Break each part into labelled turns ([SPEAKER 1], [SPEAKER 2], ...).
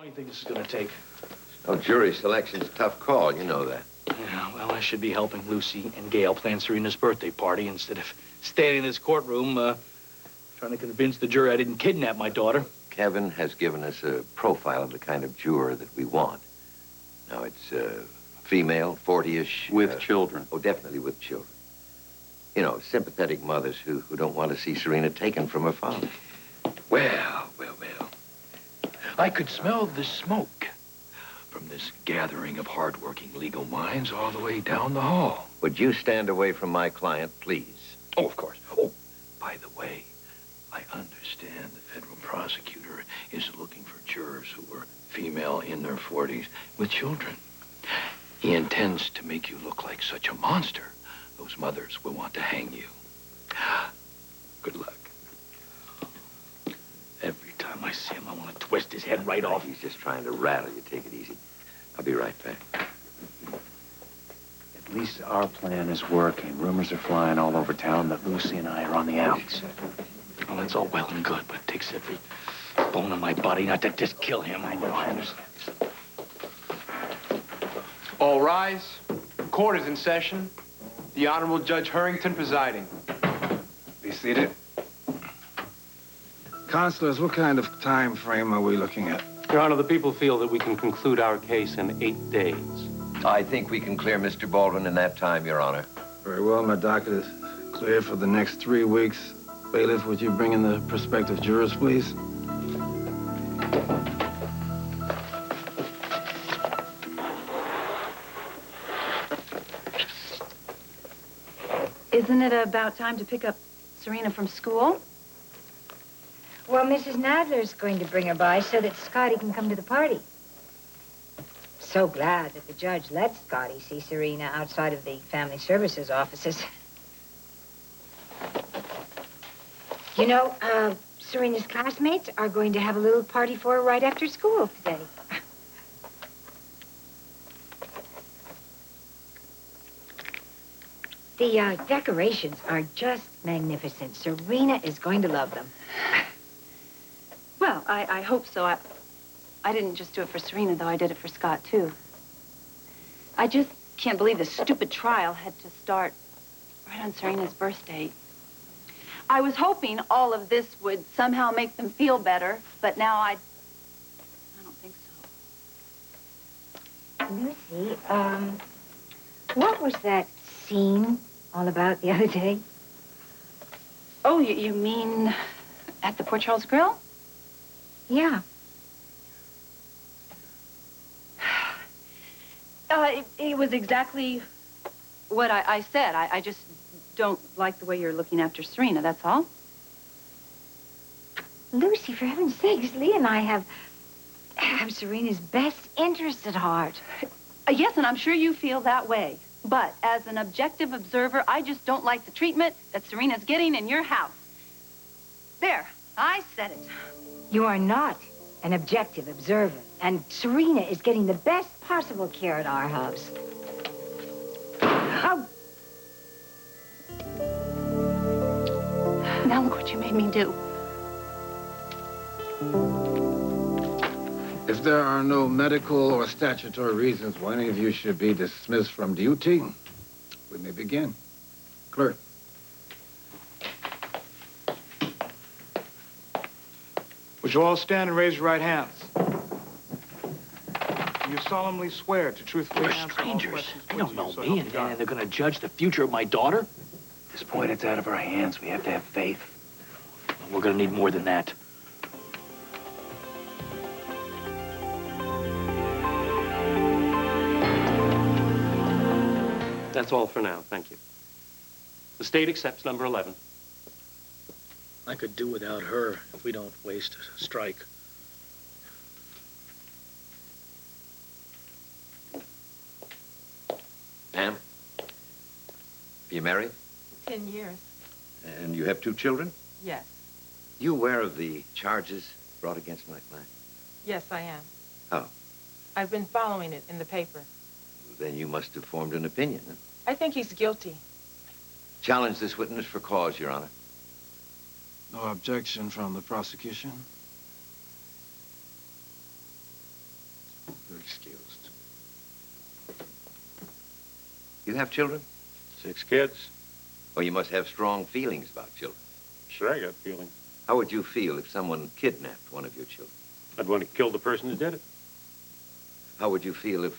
[SPEAKER 1] long do you think this is going to take?
[SPEAKER 2] Oh, jury selection's a tough call. You know that.
[SPEAKER 1] Yeah, well, I should be helping Lucy and Gayle plan Serena's birthday party instead of standing in this courtroom trying to convince the jury I didn't kidnap my daughter.
[SPEAKER 2] Kevin has given us a profile of the kind of juror that we want. Now, it's female, 40-ish.
[SPEAKER 3] With children.
[SPEAKER 2] Oh, definitely with children. You know, sympathetic mothers who don't want to see Serena taken from her father.
[SPEAKER 4] Well. I could smell the smoke from this gathering of hard-working legal minds all the way down the hall.
[SPEAKER 2] Would you stand away from my client, please?
[SPEAKER 4] Oh, of course. Oh, by the way, I understand the federal prosecutor is looking for jurors who were female in their 40s with children. He intends to make you look like such a monster. Those mothers will want to hang you. Good luck.
[SPEAKER 1] Every time I see him, I want to twist his head right off.
[SPEAKER 2] He's just trying to rattle you. Take it easy. I'll be right back.
[SPEAKER 5] At least our plan is working. Rumors are flying all over town that Lucy and I are on the outs.
[SPEAKER 1] Well, that's all well and good, but it takes every bone in my body not to just kill him.
[SPEAKER 5] I know, I understand.
[SPEAKER 6] All rise. Court is in session. The Honorable Judge Harrington presiding.
[SPEAKER 7] Be seated. Counselors, what kind of time frame are we looking at?
[SPEAKER 3] Your Honor, the people feel that we can conclude our case in 8 days.
[SPEAKER 2] I think we can clear Mr. Baldwin in that time, Your Honor.
[SPEAKER 7] Very well, my docket is clear for the next 3 weeks. Bailiff, would you bring in the prospective jurors, please?
[SPEAKER 8] Isn't it about time to pick up Serena from school?
[SPEAKER 9] Well, Mrs. Nadler's going to bring her by so that Scotty can come to the party. So glad that the judge let Scotty see Serena outside of the family services offices. You know, Serena's classmates are going to have a little party for her right after school today. The decorations are just magnificent. Serena is going to love them.
[SPEAKER 8] Well, I hope so. I didn't just do it for Serena, though. I did it for Scott, too. I just can't believe this stupid trial had to start right on Serena's birthday. I was hoping all of this would somehow make them feel better, but now I don't think so.
[SPEAKER 9] Lucy, what was that scene all about the other day?
[SPEAKER 8] Oh, you mean at the Port Charles Grill?
[SPEAKER 9] Yeah.
[SPEAKER 8] It was exactly what I said. I just don't like the way you're looking after Serena, that's all.
[SPEAKER 9] Lucy, for heaven's sakes, Lee and I have Serena's best interests at heart.
[SPEAKER 8] Yes, and I'm sure you feel that way. But as an objective observer, I just don't like the treatment that Serena's getting in your house. There, I said it.
[SPEAKER 9] You are not an objective observer, and Serena is getting the best possible care at our house. Oh.
[SPEAKER 8] Now look what you made me do.
[SPEAKER 7] If there are no medical or statutory reasons why any of you should be dismissed from duty, we may begin. Clerk.
[SPEAKER 6] Would you all stand and raise your right hands? Do you solemnly swear to truthfully
[SPEAKER 1] We're
[SPEAKER 6] answer all
[SPEAKER 1] strangers.
[SPEAKER 6] questions
[SPEAKER 1] They
[SPEAKER 6] put
[SPEAKER 1] don't
[SPEAKER 6] to
[SPEAKER 1] know
[SPEAKER 6] you, so
[SPEAKER 1] me,
[SPEAKER 6] help
[SPEAKER 1] and
[SPEAKER 6] you God?
[SPEAKER 1] they're going to judge the future of my daughter?
[SPEAKER 5] At this point, it's out of our hands. We have to have faith.
[SPEAKER 1] We're going to need more than that.
[SPEAKER 3] That's all for now, thank you. The state accepts number 11.
[SPEAKER 1] I could do without her if we don't waste a strike.
[SPEAKER 2] Pam? Are you married?
[SPEAKER 10] 10 years.
[SPEAKER 2] And you have 2 children?
[SPEAKER 10] Yes.
[SPEAKER 2] You aware of the charges brought against my client?
[SPEAKER 10] Yes, I am.
[SPEAKER 2] How?
[SPEAKER 10] I've been following it in the paper.
[SPEAKER 2] Then you must have formed an opinion, huh?
[SPEAKER 10] I think he's guilty.
[SPEAKER 2] Challenge this witness for cause, Your Honor.
[SPEAKER 7] No objection from the prosecution? excused.
[SPEAKER 2] You have children?
[SPEAKER 3] 6 kids.
[SPEAKER 2] Oh, you must have strong feelings about children.
[SPEAKER 3] Sure, I got feelings.
[SPEAKER 2] How would you feel if someone kidnapped one of your children?
[SPEAKER 3] I'd want to kill the person who did it.
[SPEAKER 2] How would you feel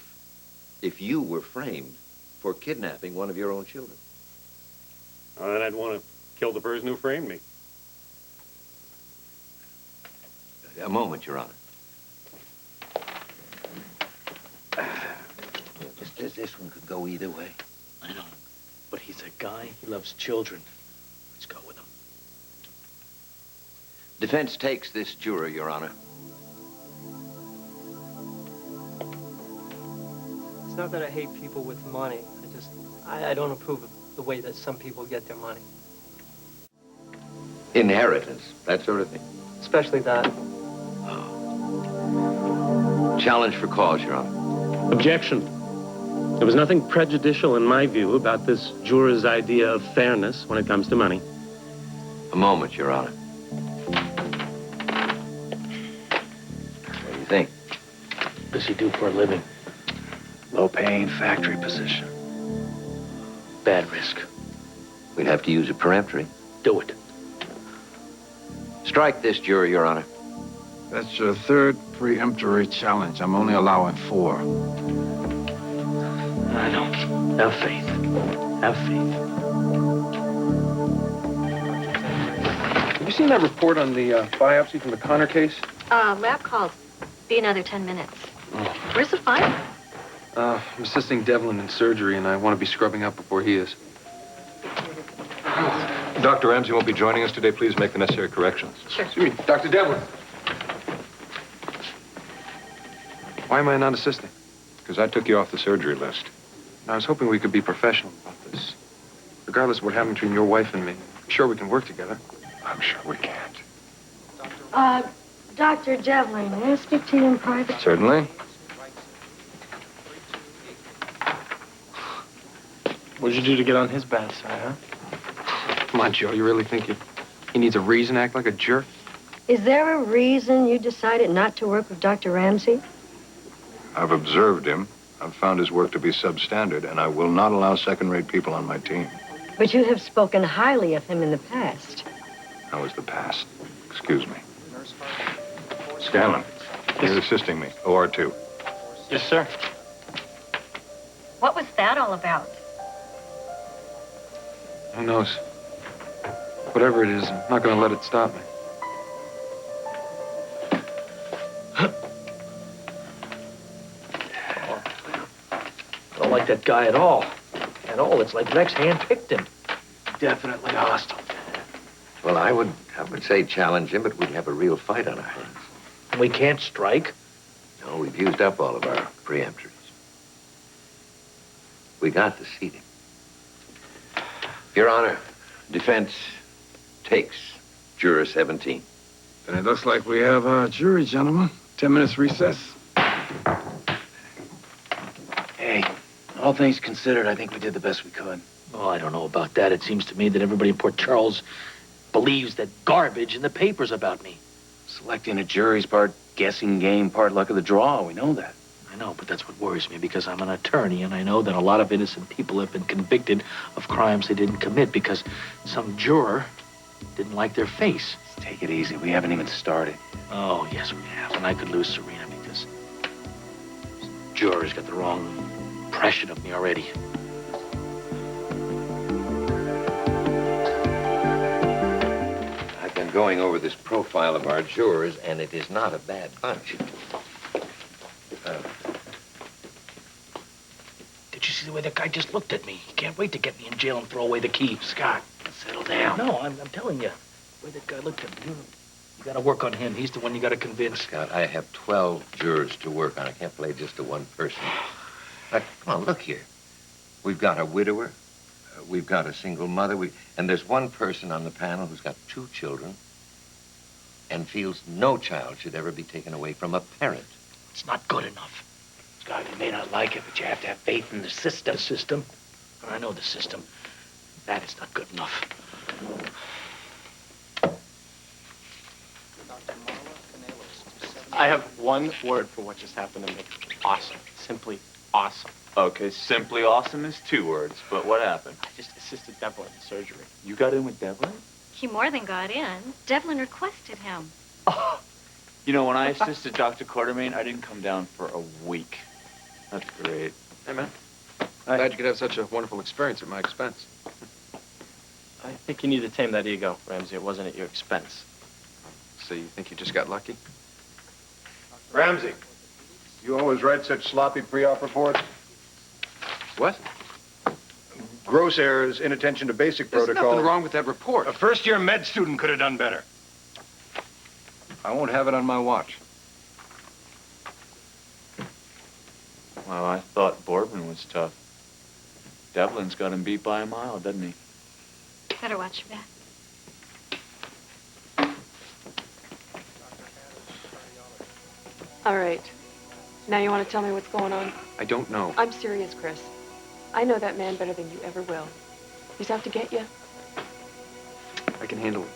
[SPEAKER 2] if you were framed for kidnapping one of your own children?
[SPEAKER 3] Then I'd want to kill the person who framed me.
[SPEAKER 2] A moment, Your Honor. This one could go either way.
[SPEAKER 1] I know. But he's a guy. He loves children. Let's go with him.
[SPEAKER 2] Defense takes this juror, Your Honor.
[SPEAKER 11] It's not that I hate people with money. I don't approve of the way that some people get their money.
[SPEAKER 2] Inheritance, that sort of thing.
[SPEAKER 11] Especially that.
[SPEAKER 2] Challenge for cause, Your Honor.
[SPEAKER 3] Objection. There was nothing prejudicial, in my view, about this juror's idea of fairness when it comes to money.
[SPEAKER 2] A moment, Your Honor. What do you think?
[SPEAKER 1] What does he do for a living?
[SPEAKER 5] Low-paying factory position.
[SPEAKER 1] Bad risk.
[SPEAKER 2] We'd have to use a peremptory.
[SPEAKER 1] Do it.
[SPEAKER 2] Strike this juror, Your Honor.
[SPEAKER 7] That's your third preemptory challenge. I'm only allowing 4.
[SPEAKER 1] I know. Have faith. Have faith.
[SPEAKER 6] Have you seen that report on the biopsy from the Connor case?
[SPEAKER 12] Lab calls. Be another 10 minutes. Where's the file?
[SPEAKER 6] I'm assisting Devlin in surgery, and I want to be scrubbing up before he is.
[SPEAKER 13] Dr. Ramsey won't be joining us today. Please make the necessary corrections.
[SPEAKER 12] Sure.
[SPEAKER 6] Excuse me, Dr. Devlin. Why am I not assisting?
[SPEAKER 13] Because I took you off the surgery list.
[SPEAKER 6] I was hoping we could be professional about this. Regardless of what happened between your wife and me, I'm sure we can work together.
[SPEAKER 13] I'm sure we can't.
[SPEAKER 12] Dr. Devlin, may I speak to you in private?
[SPEAKER 13] Certainly.
[SPEAKER 6] What did you do to get on his bad side, huh? Come on, Joe, you really think he needs a reason to act like a jerk?
[SPEAKER 12] Is there a reason you decided not to work with Dr. Ramsey?
[SPEAKER 13] I've observed him. I've found his work to be substandard, and I will not allow second-rate people on my team.
[SPEAKER 12] But you have spoken highly of him in the past.
[SPEAKER 13] That was the past. Excuse me. Scanlon, you're assisting me. OR2.
[SPEAKER 6] Yes, sir.
[SPEAKER 12] What was that all about?
[SPEAKER 6] Who knows? Whatever it is, I'm not going to let it stop me.
[SPEAKER 1] I don't like that guy at all. At all. It's like Lex handpicked him. Definitely hostile.
[SPEAKER 2] Well, I would say challenge him, but we'd have a real fight on our hands.
[SPEAKER 1] We can't strike.
[SPEAKER 2] No, we've used up all of our preemptories. We got the seating. Your Honor, defense takes juror 17.
[SPEAKER 7] Then it looks like we have a jury, gentlemen. 10 minutes recess.
[SPEAKER 5] Hey, all things considered, I think we did the best we could.
[SPEAKER 1] Oh, I don't know about that. It seems to me that everybody in Port Charles believes that garbage in the papers about me.
[SPEAKER 5] Selecting a jury's part guessing game, part luck of the draw. We know that.
[SPEAKER 1] I know, but that's what worries me because I'm an attorney and I know that a lot of innocent people have been convicted of crimes they didn't commit because some juror didn't like their face.
[SPEAKER 5] Let's take it easy. We haven't even started.
[SPEAKER 1] Oh, yes, we have. And I could lose Serena because this juror's got the wrong impression of me already.
[SPEAKER 2] I've been going over this profile of our jurors, and it is not a bad bunch.
[SPEAKER 1] Did you see the way that guy just looked at me? He can't wait to get me in jail and throw away the key.
[SPEAKER 5] Scott, settle down.
[SPEAKER 1] No, I'm telling you. The way that guy looked at me. You got to work on him. He's the one you got to convince.
[SPEAKER 2] Scott, I have 12 jurors to work on. I can't play just to one person. But, come on, look here. We've got a widower. We've got a single mother. And there's one person on the panel who's got 2 children and feels no child should ever be taken away from a parent.
[SPEAKER 1] It's not good enough.
[SPEAKER 5] Scott, you may not like it, but you have to have faith in the system.
[SPEAKER 1] The system? I know the system. That is not good enough.
[SPEAKER 6] I have one word for what just happened to me. Awesome. Simply awesome.
[SPEAKER 5] Okay, simply awesome is 2 words, but what happened?
[SPEAKER 6] I just assisted Devlin in surgery.
[SPEAKER 5] You got in with Devlin?
[SPEAKER 14] He more than got in. Devlin requested him.
[SPEAKER 5] Oh, you know, when I assisted Dr. Quartermain, I didn't come down for a week. That's great.
[SPEAKER 6] Hey, man. Glad you could have such a wonderful experience at my expense. I think you need to tame that ego, Ramsey. It wasn't at your expense. So you think you just got lucky?
[SPEAKER 13] Ramsey, you always write such sloppy pre-op reports?
[SPEAKER 6] What?
[SPEAKER 13] Gross errors, inattention to basic
[SPEAKER 6] There's
[SPEAKER 13] protocol.
[SPEAKER 6] nothing wrong with that report.
[SPEAKER 13] A first-year med student could have done better. I won't have it on my watch.
[SPEAKER 5] Well, I thought Boardman was tough. Devlin's got him beat by a mile, doesn't he?
[SPEAKER 14] Better watch your back.
[SPEAKER 15] All right. Now you want to tell me what's going on?
[SPEAKER 6] I don't know.
[SPEAKER 15] I'm serious, Chris. I know that man better than you ever will. He's out to get you.
[SPEAKER 6] I can handle it.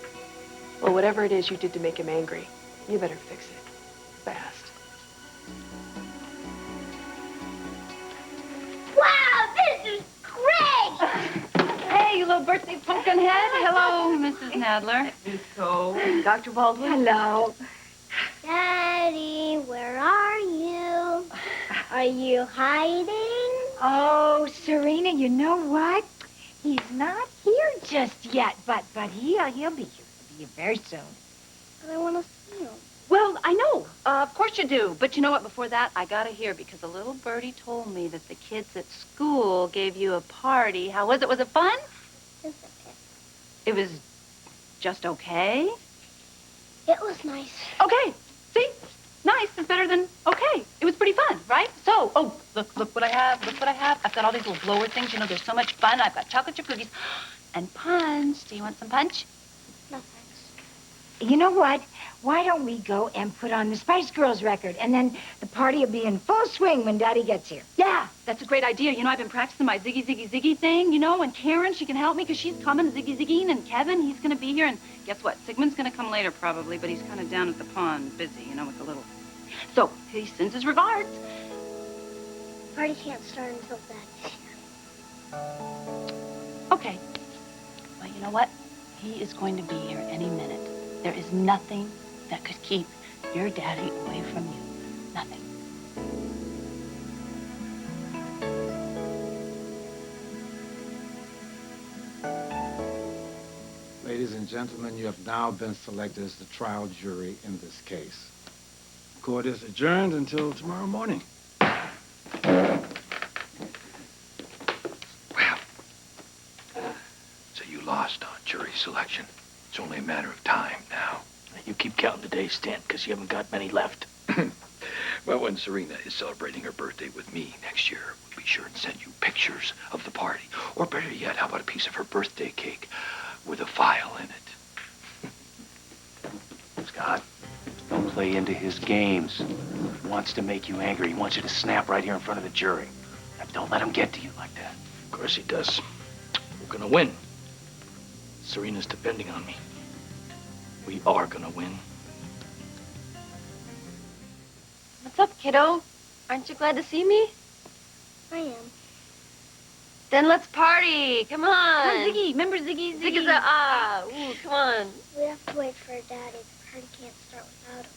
[SPEAKER 15] Well, whatever it is you did to make him angry, you better fix it. Fast.
[SPEAKER 16] Wow, this is great!
[SPEAKER 8] Hey, you little birthday pumpkin head. Hello, Mrs. Nadler.
[SPEAKER 17] So, Dr. Baldwin?
[SPEAKER 9] Hello.
[SPEAKER 16] Daddy, where are you? Are you hiding?
[SPEAKER 9] Oh, Serena, you know what? He's not here just yet, but he'll be here. He'll be here very soon.
[SPEAKER 16] I want to see him.
[SPEAKER 8] Well, I know. Of course you do. But you know what? Before that, I gotta hear because a little birdie told me that the kids at school gave you a party. How was it? Was it fun? It was just okay?
[SPEAKER 16] It was nice.
[SPEAKER 8] Okay. See? Nice is better than okay. It was pretty fun, right? So, oh, look what I have. Look what I have. I've got all these little blower things. You know, they're so much fun. I've got chocolate chip cookies and punch. Do you want some punch?
[SPEAKER 16] No, thanks.
[SPEAKER 9] You know what? Why don't we go and put on the Spice Girls record, and then the party will be in full swing when Daddy gets here.
[SPEAKER 8] Yeah, that's a great idea. You know, I've been practicing my Ziggy, Ziggy, Ziggy thing, you know, and Karen, she can help me because she's coming, Ziggy, Ziggy, and Kevin, he's going to be here, and guess what? Sigmund's going to come later probably, but he's kind of down at the pond, busy, you know, with the little... So, he sends his regards.
[SPEAKER 16] Party can't start until Daddy's here.
[SPEAKER 8] Okay. Well, you know what? He is going to be here any minute. There is nothing that could keep your daddy away from you. Nothing.
[SPEAKER 7] Ladies and gentlemen, you have now been selected as the trial jury in this case. Court is adjourned until tomorrow morning.
[SPEAKER 4] So you lost on jury selection. It's only a matter of time now.
[SPEAKER 1] You keep counting the days, Stan, because you haven't got many left.
[SPEAKER 4] Well, when Serena is celebrating her birthday with me next year, we'll be sure and send you pictures of the party. Or better yet, how about a piece of her birthday cake with a file in it?
[SPEAKER 5] Scott, don't play into his games. He wants to make you angry. He wants you to snap right here in front of the jury. Now, don't let him get to you like that.
[SPEAKER 1] Of course he does. We're gonna win. Serena's depending on me. We are gonna win.
[SPEAKER 14] What's up, kiddo? Aren't you glad to see me?
[SPEAKER 16] I am.
[SPEAKER 14] Then let's party. Come on.
[SPEAKER 8] Come on, Ziggy. Remember Ziggy?
[SPEAKER 14] Ziggy's a ah. Ooh, come on.
[SPEAKER 16] We have to wait for Daddy. The party can't start without him.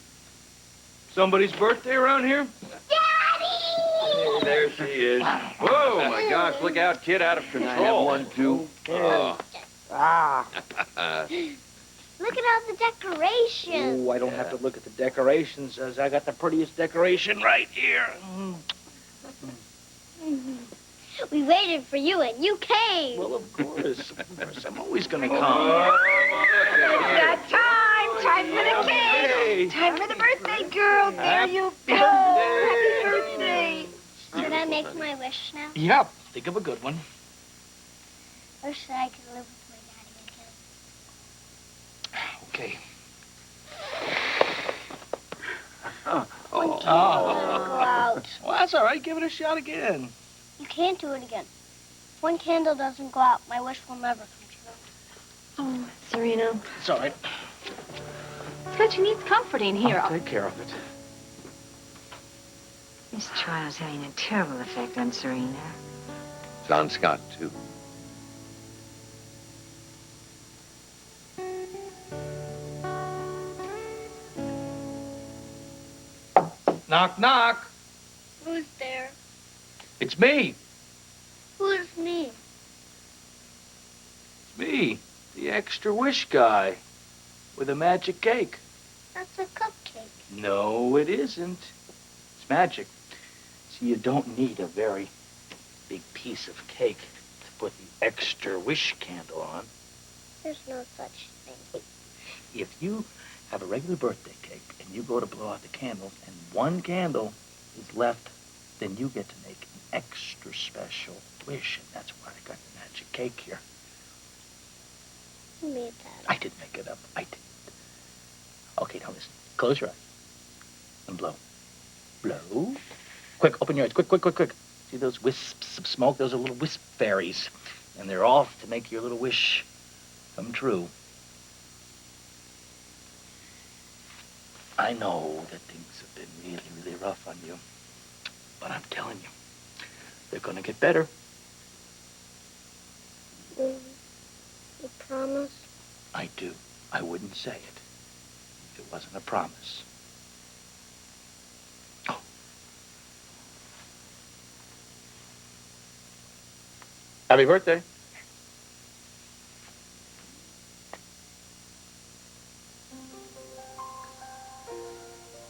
[SPEAKER 1] Somebody's birthday around here?
[SPEAKER 2] Hey, there she is. Whoa, my gosh, look out, kid, out of control.
[SPEAKER 16] Can I have one,
[SPEAKER 2] too? Oh.
[SPEAKER 16] Ah. Look at all the decorations.
[SPEAKER 1] Oh, I don't have to look at the decorations, as I got the prettiest decoration right here.
[SPEAKER 16] We waited for you and you came.
[SPEAKER 1] Well, of course. I'm always gonna come.
[SPEAKER 9] It's time for the cake.
[SPEAKER 1] Hey.
[SPEAKER 9] Time for the birthday girl. There you go. Happy birthday.
[SPEAKER 16] Should I make my wish now?
[SPEAKER 1] Yep. Think of a good one.
[SPEAKER 16] I wish that I could live with my daddy again.
[SPEAKER 1] Okay.
[SPEAKER 16] One candle doesn't go out.
[SPEAKER 1] Well, that's all right. Give it a shot again.
[SPEAKER 16] You can't do it again. If one candle doesn't go out, my wish will never come true.
[SPEAKER 14] Oh, Serena.
[SPEAKER 1] It's all right.
[SPEAKER 8] Scott, she needs comforting here.
[SPEAKER 1] I'll take care of it.
[SPEAKER 9] This trial's having a terrible effect on Serena.
[SPEAKER 2] It's on Scott, too.
[SPEAKER 1] Knock, knock.
[SPEAKER 16] Who's there?
[SPEAKER 1] It's me.
[SPEAKER 16] Who is me?
[SPEAKER 1] It's me, the extra wish guy with a magic cake.
[SPEAKER 16] That's a cupcake.
[SPEAKER 1] No, it isn't. It's magic. See, you don't need a very big piece of cake to put the extra wish candle on.
[SPEAKER 16] There's no such thing.
[SPEAKER 1] If you have a regular birthday cake and you go to blow out the candle and one candle is left, then you get to make an extra special wish, and that's why I got the magic cake here.
[SPEAKER 16] Who made that?
[SPEAKER 1] I didn't make it up. I didn't. Okay, now listen. Close your eyes and blow. Blow. Quick, open your eyes. Quick, quick, quick, quick. See those wisps of smoke? Those are little wisp fairies. And they're off to make your little wish come true. I know that things have been really, really rough on you. But I'm telling you, they're gonna get better.
[SPEAKER 16] You promise?
[SPEAKER 1] I do. I wouldn't say it if it wasn't a promise. Oh. Happy birthday.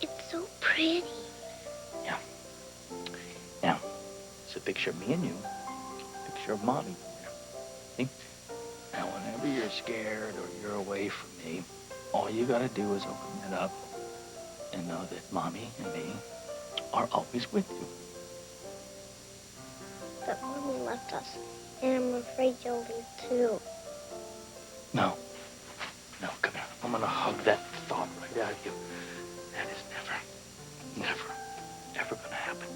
[SPEAKER 16] It's so pretty.
[SPEAKER 1] Yeah. Now, it's a picture of me and you. A picture of Mommy. See? Now, whenever you're scared or you're away from me, all you gotta do is open it up and know that Mommy and me are always with you.
[SPEAKER 16] But Mommy left us, and I'm afraid you'll leave too.
[SPEAKER 1] No. No, come here. I'm gonna hug that thought right out of you. That is never, ever gonna happen.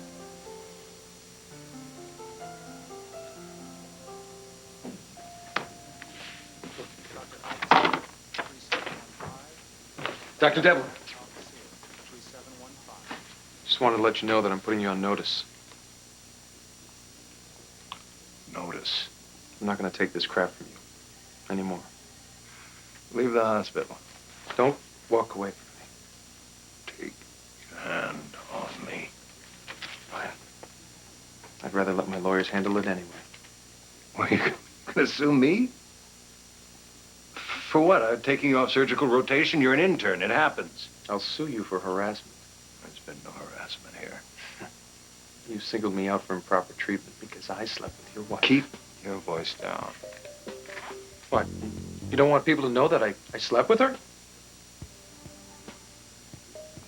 [SPEAKER 6] Dr. Devlin. Just wanted to let you know that I'm putting you on notice.
[SPEAKER 13] Notice?
[SPEAKER 6] I'm not going to take this crap from you anymore.
[SPEAKER 13] Leave the hospital.
[SPEAKER 6] Don't walk away from me.
[SPEAKER 13] Take your hand off me.
[SPEAKER 6] Fine. I'd rather let my lawyers handle it anyway.
[SPEAKER 13] Well, you gonna sue me? For what? I'm taking you off surgical rotation? You're an intern. It happens.
[SPEAKER 6] I'll sue you for harassment.
[SPEAKER 13] There's been no harassment here.
[SPEAKER 6] You singled me out for improper treatment because I slept with your wife.
[SPEAKER 13] Keep your voice down.
[SPEAKER 6] What? You don't want people to know that I slept with her?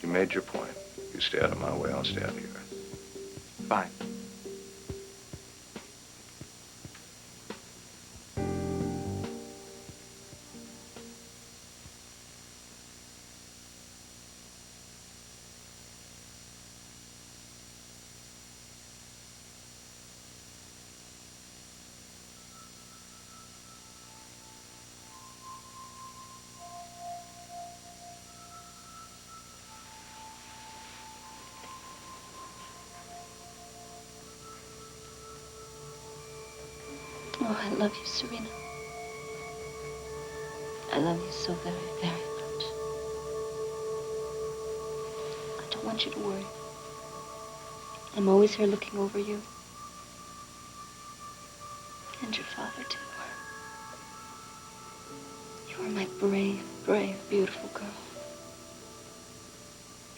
[SPEAKER 13] You made your point. You stay out of my way, I'll stay out of yours.
[SPEAKER 6] Fine.
[SPEAKER 8] Oh, I love you, Serena. I love you so very, very much. I don't want you to worry. I'm always here looking over you. And your father, too. You are my brave, brave, beautiful girl.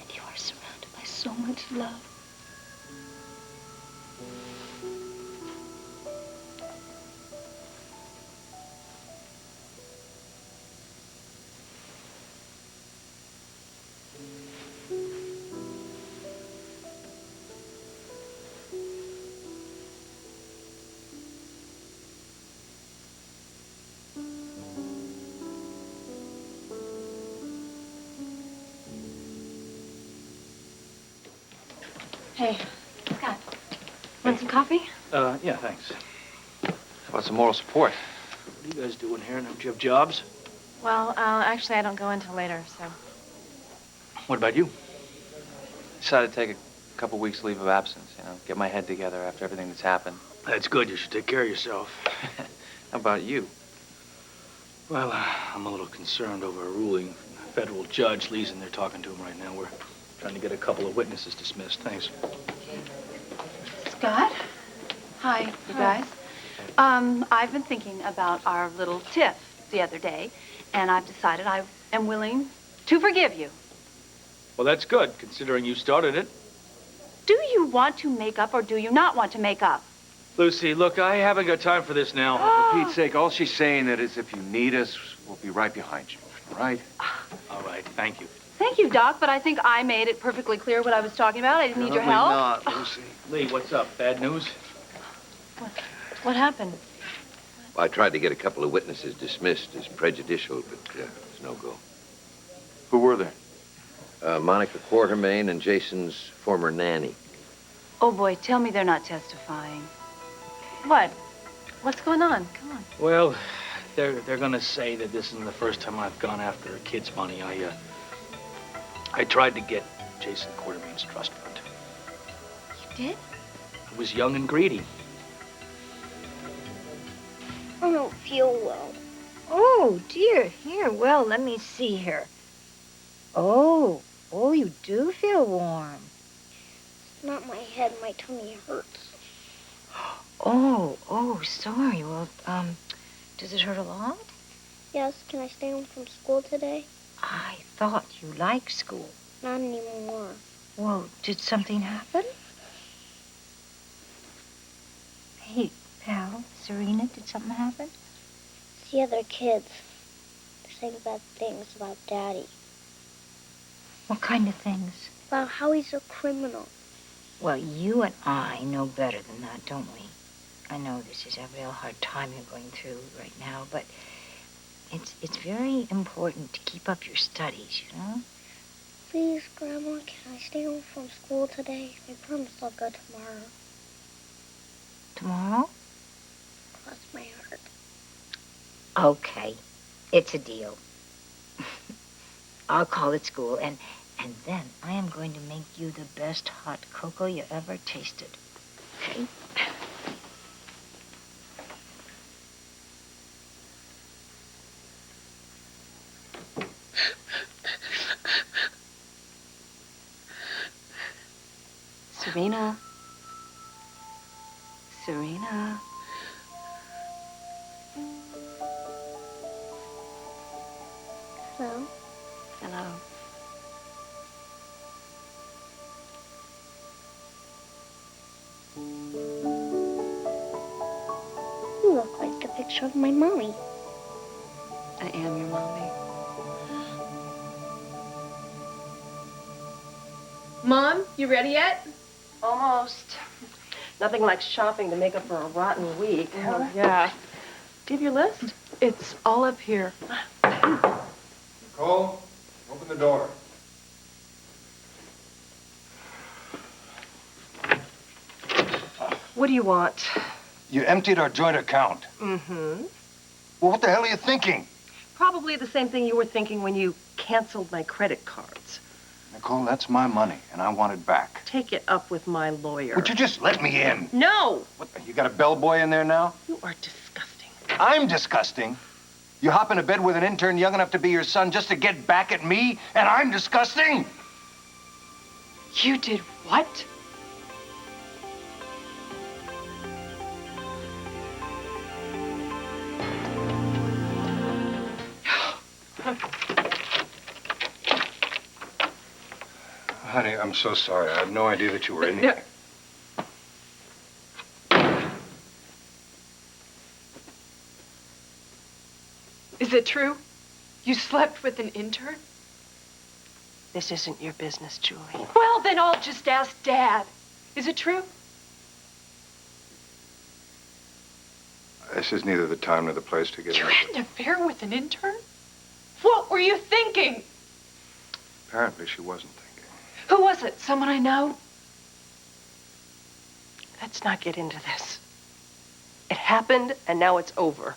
[SPEAKER 8] And you are surrounded by so much love. Hey, Scott, want some coffee?
[SPEAKER 1] Yeah, thanks.
[SPEAKER 6] How about some moral support?
[SPEAKER 1] What are you guys doing here? Don't you have jobs?
[SPEAKER 10] Well, actually, I don't go until later, so.
[SPEAKER 1] What about you?
[SPEAKER 6] Decided to take a
[SPEAKER 5] a couple weeks leave of absence, get my head together after everything that's happened.
[SPEAKER 1] That's good. You should take care of yourself.
[SPEAKER 5] How about you?
[SPEAKER 1] Well, I'm a little concerned over a ruling from the federal judge. Lee's in there talking to him right now. We're trying to get a couple of witnesses dismissed. Thanks.
[SPEAKER 8] Scott? Hi, you guys. I've been thinking about our little tiff the other day, and I've decided I am willing to forgive you.
[SPEAKER 1] Well, that's good, considering you started it.
[SPEAKER 8] Do you want to make up or do you not want to make up?
[SPEAKER 1] Lucy, look, I haven't got time for this now.
[SPEAKER 2] For Pete's sake, all she's saying that is if you need us, we'll be right behind you, all right?
[SPEAKER 1] All right, thank you.
[SPEAKER 8] Thank you, Doc, but I think I made it perfectly clear what I was talking about. I didn't need your help.
[SPEAKER 1] Not, Lucy. Lee, what's up? Bad news?
[SPEAKER 8] What happened?
[SPEAKER 2] I tried to get a couple of witnesses dismissed as prejudicial, but it's no go.
[SPEAKER 4] Who were they?
[SPEAKER 2] Monica Quartermain and Jason's former nanny.
[SPEAKER 8] Oh, boy, tell me they're not testifying. What? What's going on? Come on.
[SPEAKER 1] Well, they're gonna say that this isn't the first time I've gone after a kid's money. I tried to get Jason Quartermain's trust fund.
[SPEAKER 8] You did?
[SPEAKER 1] I was young and greedy.
[SPEAKER 16] I don't feel well.
[SPEAKER 9] Oh, dear. Here, well, let me see here. Oh, you do feel warm.
[SPEAKER 16] It's not my head. My tummy hurts.
[SPEAKER 9] Oh, sorry. Well, does it hurt a lot?
[SPEAKER 16] Yes, can I stay home from school today?
[SPEAKER 9] I thought you liked school.
[SPEAKER 16] Not anymore.
[SPEAKER 9] Well, did something happen? Hey, pal, Serena, did something happen?
[SPEAKER 16] It's the other kids. They're saying bad things about Daddy.
[SPEAKER 9] What kind of things?
[SPEAKER 16] About how he's a criminal.
[SPEAKER 9] Well, you and I know better than that, don't we? I know this is a real hard time you're going through right now, but it's very important to keep up your studies, you know?
[SPEAKER 16] Please, Grandma, can I stay home from school today? I promise I'll go tomorrow.
[SPEAKER 9] Tomorrow?
[SPEAKER 16] Cross my heart.
[SPEAKER 9] Okay, it's a deal. I'll call at school, and then I am going to make you the best hot cocoa you ever tasted. Okay?
[SPEAKER 8] Serena. Serena.
[SPEAKER 16] Hello?
[SPEAKER 8] Hello.
[SPEAKER 16] You look like the picture of my mommy.
[SPEAKER 8] I am your mommy.
[SPEAKER 15] Mom, you ready yet?
[SPEAKER 17] Almost. Nothing like shopping to make up for a rotten week.
[SPEAKER 15] Oh, yeah. Do you have your list? It's all up here.
[SPEAKER 13] Nicole, open the door.
[SPEAKER 17] What do you want?
[SPEAKER 13] You emptied our joint account.
[SPEAKER 17] Mm-hmm.
[SPEAKER 13] Well, what the hell are you thinking?
[SPEAKER 17] Probably the same thing you were thinking when you canceled my credit cards.
[SPEAKER 13] Nicole, that's my money, and I want it back.
[SPEAKER 17] Take it up with my lawyer.
[SPEAKER 13] Would you just let me in?
[SPEAKER 17] No!
[SPEAKER 13] What, you got a bellboy in there now?
[SPEAKER 17] You are disgusting.
[SPEAKER 13] I'm disgusting. You hop into bed with an intern young enough to be your son just to get back at me, and I'm disgusting?
[SPEAKER 15] You did what?
[SPEAKER 13] Honey, I'm so sorry. I had no idea that you were in here.
[SPEAKER 15] Is it true? You slept with an intern?
[SPEAKER 17] This isn't your business, Julie.
[SPEAKER 15] Well, then I'll just ask Dad. Is it true?
[SPEAKER 13] This is neither the time nor the place to get
[SPEAKER 15] You
[SPEAKER 13] into
[SPEAKER 15] had an affair with an intern? What were you thinking?
[SPEAKER 13] Apparently, she wasn't thinking.
[SPEAKER 15] Who was it? Someone I know?
[SPEAKER 17] Let's not get into this. It happened, and now it's over.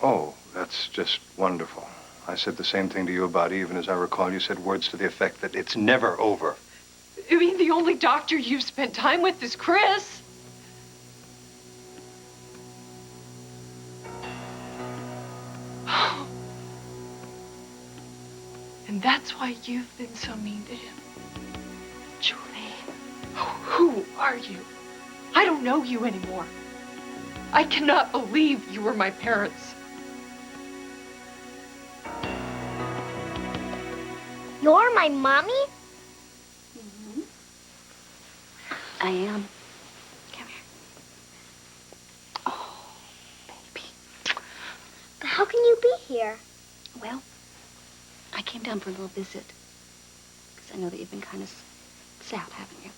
[SPEAKER 13] Oh, that's just wonderful. I said the same thing to you about Eve, and as I recall, you said words to the effect that it's never over.
[SPEAKER 15] I mean, the only doctor you've spent time with is Chris. And that's why you've been so mean to him. Julie, who are you? I don't know you anymore. I cannot believe you were my parents.
[SPEAKER 16] You're my mommy?
[SPEAKER 8] Mm-hmm. I am. Come here. Oh, baby.
[SPEAKER 16] But how can you be here?
[SPEAKER 8] Well, I came down for a little visit. Because I know that you've been kind of sad, haven't you?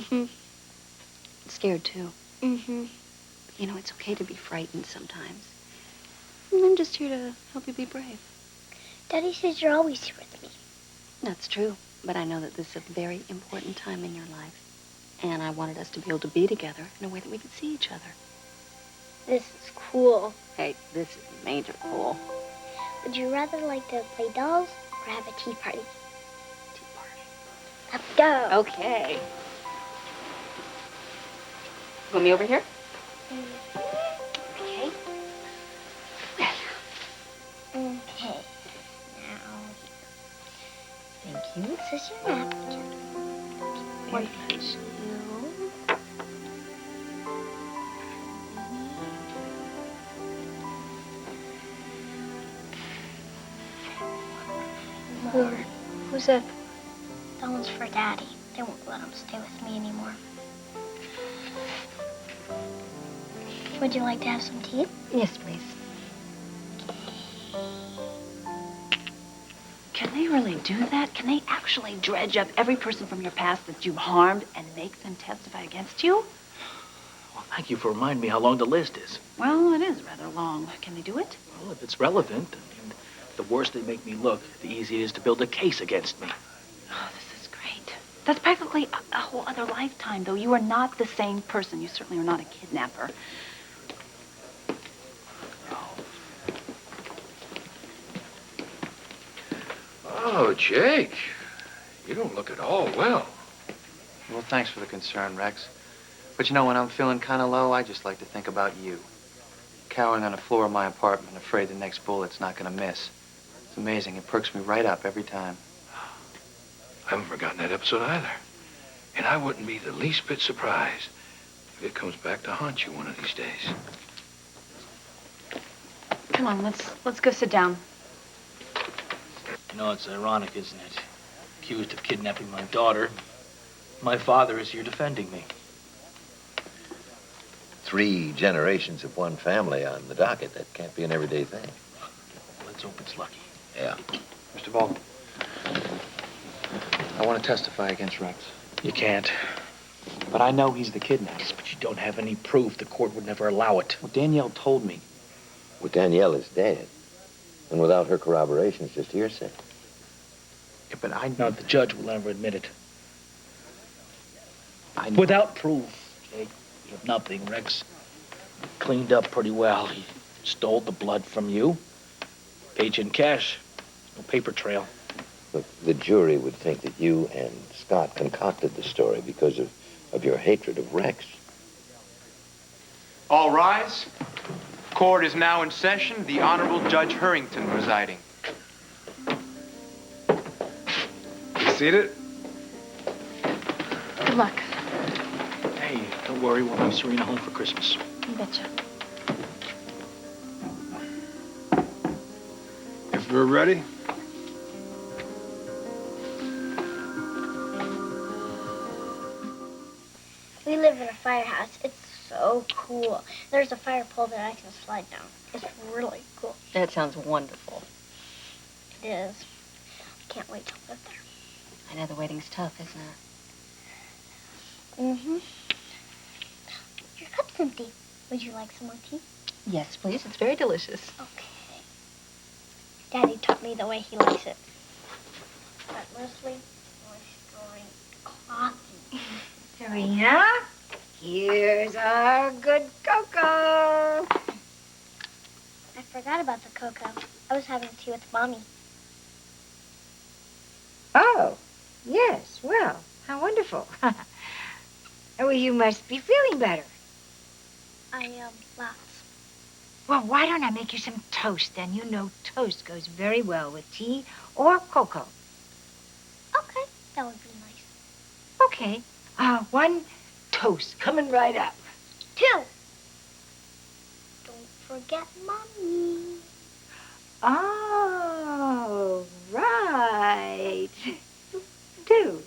[SPEAKER 16] Mm-hmm.
[SPEAKER 8] Scared, too.
[SPEAKER 16] Mm-hmm.
[SPEAKER 8] But, you know, it's okay to be frightened sometimes. And I'm just here to help you be brave.
[SPEAKER 16] Daddy says you're always here with me.
[SPEAKER 8] That's true. But I know that this is a very important time in your life. And I wanted us to be able to be together in a way that we could see each other.
[SPEAKER 16] This is cool.
[SPEAKER 8] Hey, this is major cool.
[SPEAKER 16] Would you rather like to play dolls or have a tea party?
[SPEAKER 8] Tea party.
[SPEAKER 16] Let's go.
[SPEAKER 8] Okay. Want me over here?
[SPEAKER 16] Okay. Okay. Now, thank you. This is your napkin. One for you.
[SPEAKER 8] Who's that?
[SPEAKER 16] That one's for Daddy. They won't let him stay with me anymore. Would you like to have some tea?
[SPEAKER 8] Yes, please. Can they really do that? Can they actually dredge up every person from your past that you've harmed and make them testify against you?
[SPEAKER 1] Well, thank you for reminding me how long the list is.
[SPEAKER 8] Well, it is rather long. Can they do it?
[SPEAKER 1] Well, if it's relevant, I mean, the worse they make me look, the easier it is to build a case against me.
[SPEAKER 8] Oh, this is great. That's practically a whole other lifetime, though. You are not the same person. You certainly are not a kidnapper.
[SPEAKER 4] Oh, Jake. You don't look at all well.
[SPEAKER 6] Well, thanks for the concern, Rex. But you know, when I'm feeling kind of low, I just like to think about you. Cowering on the floor of my apartment, afraid the next bullet's not going to miss. It's amazing. It perks me right up every time.
[SPEAKER 4] I haven't forgotten that episode either. And I wouldn't be the least bit surprised if it comes back to haunt you one of these days.
[SPEAKER 8] Come on, let's go sit down.
[SPEAKER 1] You know, it's ironic, isn't it? Accused of kidnapping my daughter. My father is here defending me.
[SPEAKER 2] 3 generations of one family on the docket. That can't be an everyday thing.
[SPEAKER 1] Let's hope it's lucky.
[SPEAKER 2] Yeah.
[SPEAKER 6] Mr. Ball, I want to testify against Rex.
[SPEAKER 1] You can't.
[SPEAKER 6] But I know he's the kidnapper.
[SPEAKER 1] Yes, but you don't have any proof. The court would never allow it.
[SPEAKER 6] Well, Danielle told me.
[SPEAKER 2] Well, Danielle is dead. And without her corroboration, it's just hearsay.
[SPEAKER 6] Yeah, but I
[SPEAKER 1] No, the judge will never admit it.
[SPEAKER 6] I know.
[SPEAKER 1] Without proof, Jake, you have nothing. Rex cleaned up pretty well. He stole the blood from you. Paid you in cash. No paper trail.
[SPEAKER 2] Look, the jury would think that you and Scott concocted the story because of your hatred of Rex.
[SPEAKER 18] All rise. Court is now in session. The Honorable Judge Harrington presiding.
[SPEAKER 6] You seated?
[SPEAKER 8] Good luck.
[SPEAKER 1] Hey, don't worry. We'll bring Serena home for Christmas.
[SPEAKER 8] You betcha.
[SPEAKER 13] If we're ready.
[SPEAKER 16] We live in a firehouse. It's so cool. There's a fire pole that I can slide down. It's really cool.
[SPEAKER 8] That sounds wonderful.
[SPEAKER 16] It is. I can't wait to live there.
[SPEAKER 8] I know the waiting's tough, isn't it?
[SPEAKER 16] Mm-hmm. Your cup's empty. Would you like some more tea?
[SPEAKER 8] Yes, please. It's very delicious.
[SPEAKER 16] Okay. Daddy taught me the way he likes it. But mostly, restoring coffee.
[SPEAKER 9] Serena, here's our good cocoa.
[SPEAKER 16] I forgot about the cocoa. I was having tea with Mommy.
[SPEAKER 9] Oh, yes. Well, How wonderful. Well, you must be feeling better.
[SPEAKER 16] Lots.
[SPEAKER 9] Well, why don't I make you some toast, then? You know toast goes very well with tea or cocoa.
[SPEAKER 16] Okay, that would be nice.
[SPEAKER 9] Okay. One toast coming right up.
[SPEAKER 16] 2. Don't forget Mommy.
[SPEAKER 9] Oh, right. 2.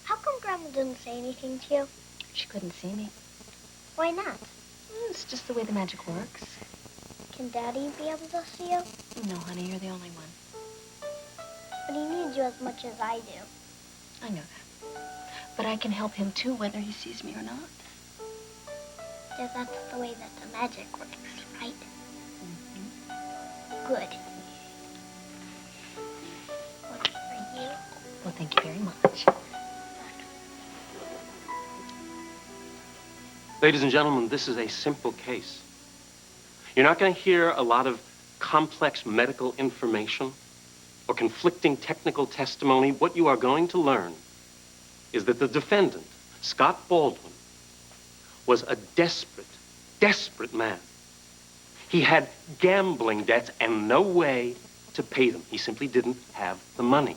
[SPEAKER 16] How come Grandma didn't say anything to you?
[SPEAKER 19] She couldn't see me.
[SPEAKER 16] Why not?
[SPEAKER 19] It's just the way the magic works.
[SPEAKER 16] Can Daddy be able to see you?
[SPEAKER 19] No, honey, you're the only one.
[SPEAKER 16] But he needs you as much as I do.
[SPEAKER 19] I know that. But I can help him too, whether he sees me or not.
[SPEAKER 16] Because that's the way that the magic works, right?
[SPEAKER 19] Mm-hmm.
[SPEAKER 16] Good. What's for you?
[SPEAKER 19] Well, thank you very much.
[SPEAKER 3] Ladies and gentlemen, this is a simple case. You're not going to hear a lot of complex medical information or conflicting technical testimony. What you are going to learn is that the defendant, Scott Baldwin, was a desperate, desperate man. He had gambling debts and no way to pay them. He simply didn't have the money.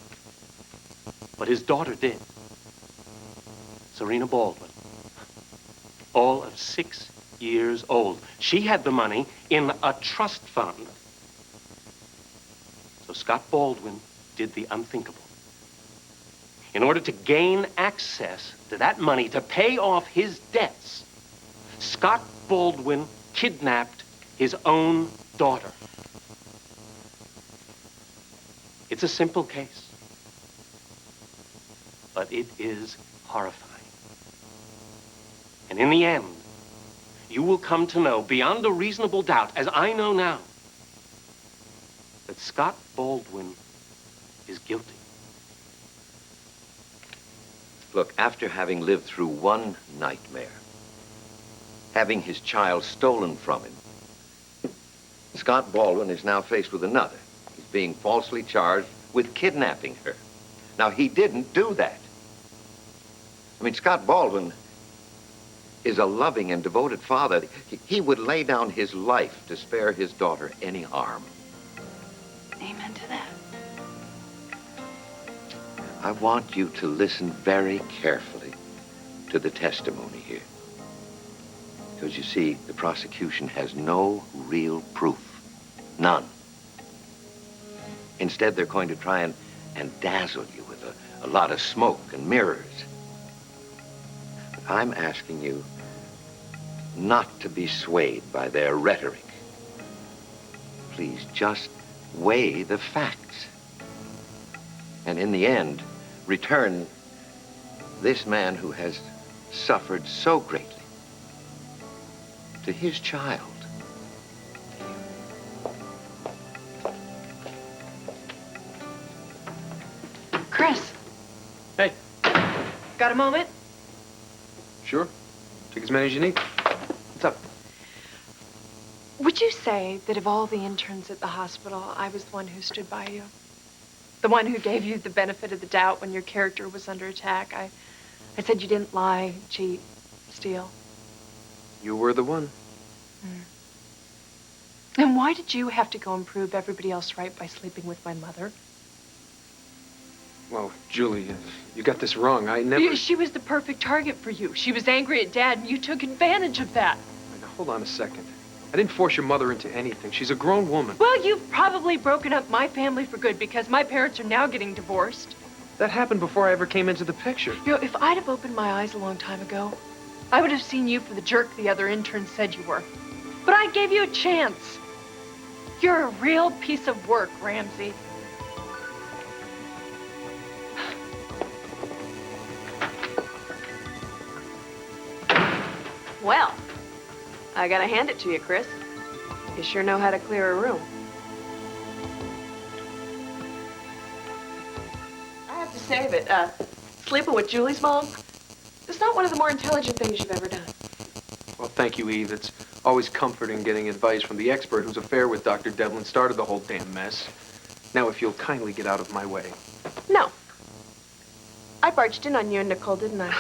[SPEAKER 3] But his daughter did. Serena Baldwin, all of 6 years old. She had the money in a trust fund. So Scott Baldwin did the unthinkable. In order to gain access to that money to pay off his debts, Scott Baldwin kidnapped his own daughter. It's a simple case, but it is horrifying. And in the end, you will come to know beyond a reasonable doubt, as I know now, that Scott Baldwin is guilty.
[SPEAKER 2] Look, after having lived through one nightmare, having his child stolen from him, Scott Baldwin is now faced with another. He's being falsely charged with kidnapping her. Now, he didn't do that. I mean, Scott Baldwin is a loving and devoted father. He would lay down his life to spare his daughter any harm.
[SPEAKER 19] Amen to that.
[SPEAKER 2] I want you to listen very carefully to the testimony here. Because you see, the prosecution has no real proof. None. Instead, they're going to try and dazzle you with a lot of smoke and mirrors. But I'm asking you not to be swayed by their rhetoric. Please, just weigh the facts. And in the end, return this man who has suffered so greatly to his child.
[SPEAKER 15] Chris.
[SPEAKER 18] Hey.
[SPEAKER 15] Got a moment?
[SPEAKER 18] Sure. Take as many as you need. What's up?
[SPEAKER 15] Would you say that of all the interns at the hospital, I was the one who stood by you? The one who gave you the benefit of the doubt when your character was under attack? I said you didn't lie, cheat, steal.
[SPEAKER 18] You were the one.
[SPEAKER 15] And why did you have to go and prove everybody else right by sleeping with my mother?
[SPEAKER 18] Well, Julie, you got this wrong. I never...
[SPEAKER 15] She was the perfect target for you. She was angry at Dad, and you took advantage of that.
[SPEAKER 18] Now, hold on a second. I didn't force your mother into anything. She's a grown woman.
[SPEAKER 15] Well, you've probably broken up my family for good because my parents are now getting divorced.
[SPEAKER 18] That happened before I ever came into the picture.
[SPEAKER 15] You know, if I'd have opened my eyes a long time ago, I would have seen you for the jerk the other interns said you were. But I gave you a chance. You're a real piece of work, Ramsey.
[SPEAKER 17] Well, I gotta hand it to you, Chris. You sure know how to clear a room. I have to say that, sleeping with Julie's mom is not one of the more intelligent things you've ever done.
[SPEAKER 18] Well, thank you, Eve. It's always comforting getting advice from the expert whose affair with Dr. Devlin started the whole damn mess.
[SPEAKER 20] Now, if you'll kindly get out of my way.
[SPEAKER 17] No. I barged in on you and Nicole, didn't I?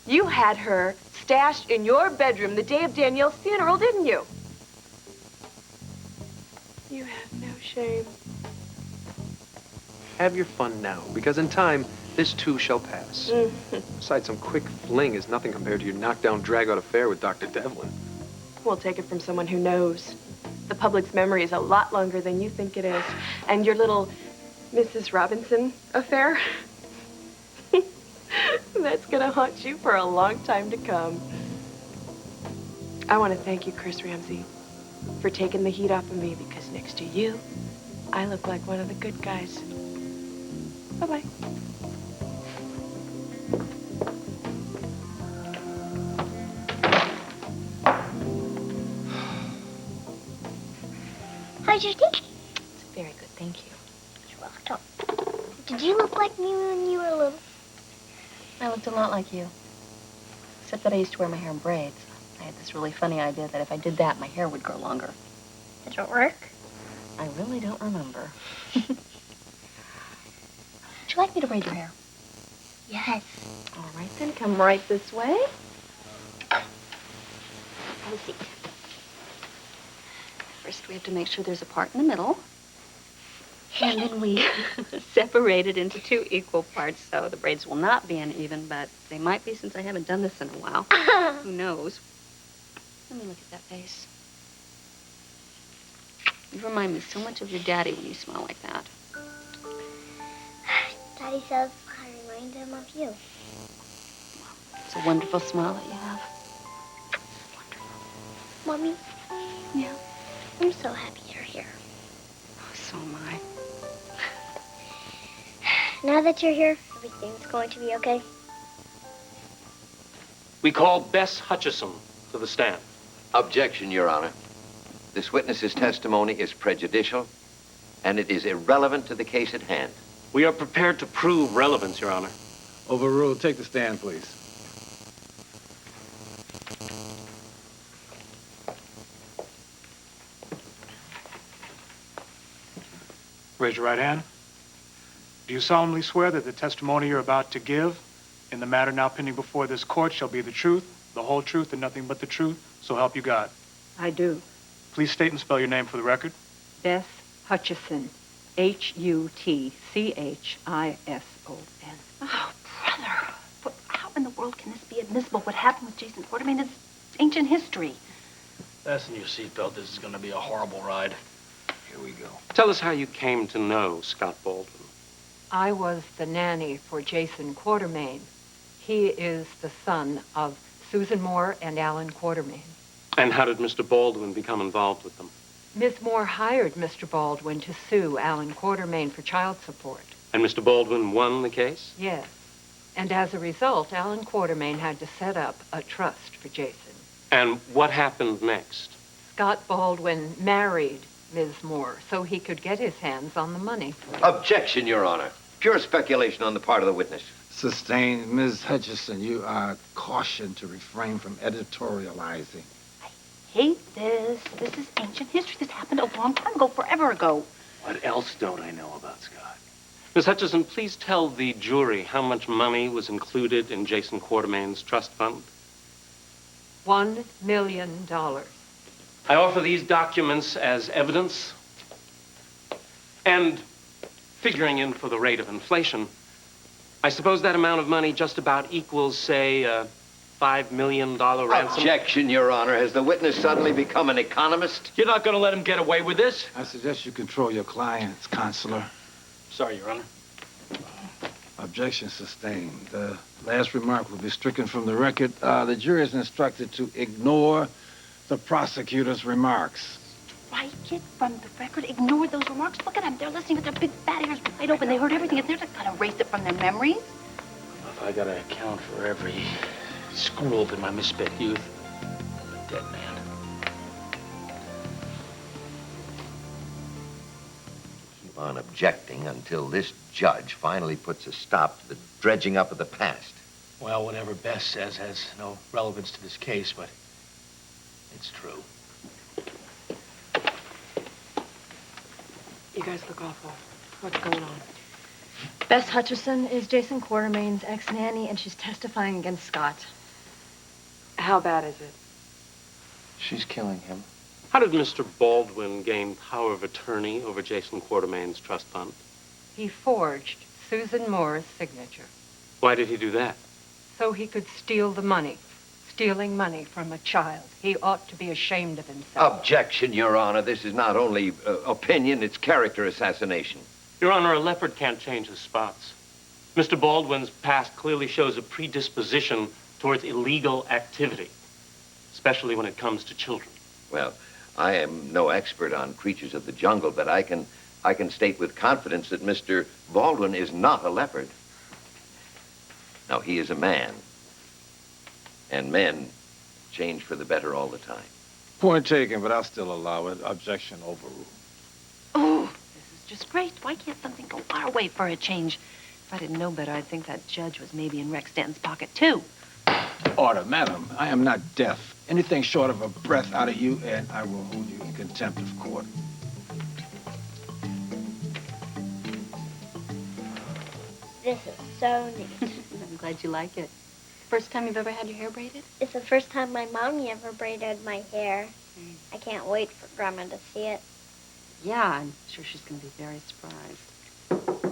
[SPEAKER 17] You had her stashed in your bedroom the day of Danielle's funeral, didn't you? You have no shame.
[SPEAKER 20] Have your fun now, because in time, this too shall pass. Besides, some quick fling is nothing compared to your knockdown, drag-out affair with Dr. Devlin.
[SPEAKER 17] We'll take it from someone who knows. The public's memory is a lot longer than you think it is. And your little Mrs. Robinson affair, that's gonna haunt you for a long time to come. I want to thank you, Chris Ramsey, for taking the heat off of me, because next to you, I look like one of the good guys. Bye-bye.
[SPEAKER 16] How's your tea?
[SPEAKER 19] It's very good, thank you.
[SPEAKER 16] You're welcome. Did you look like me when you were little?
[SPEAKER 19] I looked a lot like you. Except that I used to wear my hair in braids. I had this really funny idea that if I did that, my hair would grow longer.
[SPEAKER 16] Did it work?
[SPEAKER 19] I really don't remember. Would you like me to braid your hair?
[SPEAKER 16] Yes.
[SPEAKER 19] All right, then come right this way.
[SPEAKER 16] Have a seat.
[SPEAKER 19] First, we have to make sure there's a part in the middle. And then we separate it into 2 equal parts, so the braids will not be uneven, but they might be since I haven't done this in a while. Who knows? Let me look at that face. You remind me so much of your daddy when you smile like that.
[SPEAKER 16] Daddy says I remind him of you.
[SPEAKER 19] It's a wonderful smile that you have.
[SPEAKER 16] Mommy?
[SPEAKER 19] Yeah?
[SPEAKER 16] I'm so happy you're here.
[SPEAKER 19] Oh, so am I.
[SPEAKER 16] Now that you're here, everything's going to be okay.
[SPEAKER 3] We call Bess Hutchison to the stand.
[SPEAKER 2] Objection, Your Honor. This witness's testimony is prejudicial, and it is irrelevant to the case at hand.
[SPEAKER 3] We are prepared to prove relevance, Your Honor.
[SPEAKER 7] Overruled. Take the stand, please.
[SPEAKER 21] Raise your right hand. Do you solemnly swear that the testimony you're about to give in the matter now pending before this court shall be the truth, the whole truth, and nothing but the truth, so help you God?
[SPEAKER 22] I do.
[SPEAKER 21] Please state and spell your name for the record.
[SPEAKER 22] Bess Hutchison. Hutchison.
[SPEAKER 8] Oh, brother. But how in the world can this be admissible? What happened with Jason Quartermain is ancient history.
[SPEAKER 5] Fasten your seatbelt. This is going to be a horrible ride. Here we go.
[SPEAKER 3] Tell us how you came to know Scott Baldwin.
[SPEAKER 22] I was the nanny for Jason Quartermain. He is the son of Susan Moore and Alan Quartermain.
[SPEAKER 3] And how did Mr. Baldwin become involved with them?
[SPEAKER 22] Miss Moore hired Mr. Baldwin to sue Alan Quartermain for child support.
[SPEAKER 3] And Mr. Baldwin won the case?
[SPEAKER 22] Yes. And as a result, Alan Quartermain had to set up a trust for Jason.
[SPEAKER 3] And what happened next?
[SPEAKER 22] Scott Baldwin married Ms. Moore so he could get his hands on the money.
[SPEAKER 2] Objection, Your Honor. Pure speculation on the part of the witness.
[SPEAKER 7] Sustained. Ms. Hutchison, you are cautioned to refrain from editorializing.
[SPEAKER 8] Hate this. This is ancient history. This happened a long time ago, forever ago.
[SPEAKER 5] What else don't I know about Scott?
[SPEAKER 3] Miss Hutchison, please tell the jury how much money was included in Jason Quartermain's trust fund.
[SPEAKER 22] $1 million.
[SPEAKER 3] I offer these documents as evidence. And figuring in for the rate of inflation, I suppose that amount of money just about equals, say, a $5 million ransom.
[SPEAKER 2] Objection, Your Honor. Has the witness suddenly become an economist?
[SPEAKER 5] You're not going to let him get away with this?
[SPEAKER 7] I suggest you control your clients, Counselor.
[SPEAKER 5] Sorry, Your Honor.
[SPEAKER 7] Objection sustained. The last remark will be stricken from the record. The jury is instructed to ignore the prosecutor's remarks.
[SPEAKER 8] Strike it from the record. Ignore those remarks. Look at them. They're listening with their big fat ears wide open. They heard everything. They're just gonna erase it from their memories.
[SPEAKER 5] If I gotta account for every screw up in my misspent youth, I'm a dead man.
[SPEAKER 2] Keep on objecting until this judge finally puts a stop to the dredging up of the past.
[SPEAKER 5] Well, whatever Bess says has no relevance to this case, but it's true.
[SPEAKER 17] You guys look awful. What's going on?
[SPEAKER 11] Bess Hutcherson is Jason Quartermain's ex-nanny, and she's testifying against Scott.
[SPEAKER 17] How bad is it?
[SPEAKER 6] She's killing him.
[SPEAKER 3] How did Mr. Baldwin gain power of attorney over Jason Quartermain's trust fund?
[SPEAKER 22] He forged Susan Moore's signature
[SPEAKER 3] Why did he do that?
[SPEAKER 22] so he could steal the money. Stealing money from a child. He ought to be ashamed of himself.
[SPEAKER 2] Objection, Your Honor. This is not only opinion, it's character assassination.
[SPEAKER 3] Your Honor, a leopard can't change his spots. Mr. Baldwin's past clearly shows a predisposition towards illegal activity, especially when it comes to children.
[SPEAKER 2] Well, I am no expert on creatures of the jungle, but I can state with confidence that Mr. Baldwin is not a leopard. Now, he is a man. And men change for the better all the time.
[SPEAKER 7] Point taken, but I'll still allow it. Objection overruled.
[SPEAKER 19] Oh, this is just great. Why can't something go our way for a change? If I didn't know better, I'd think that judge was maybe in Rex Stanton's pocket, too.
[SPEAKER 7] Order, madam. I am not deaf. Anything short of a breath out of you, and I will hold you in contempt of court.
[SPEAKER 16] This is so neat.
[SPEAKER 19] I'm glad you like it. First time you've ever had your hair braided?
[SPEAKER 16] It's the first time my mommy ever braided my hair. I can't wait for Grandma to see it.
[SPEAKER 19] Yeah, I'm sure she's going to be very surprised.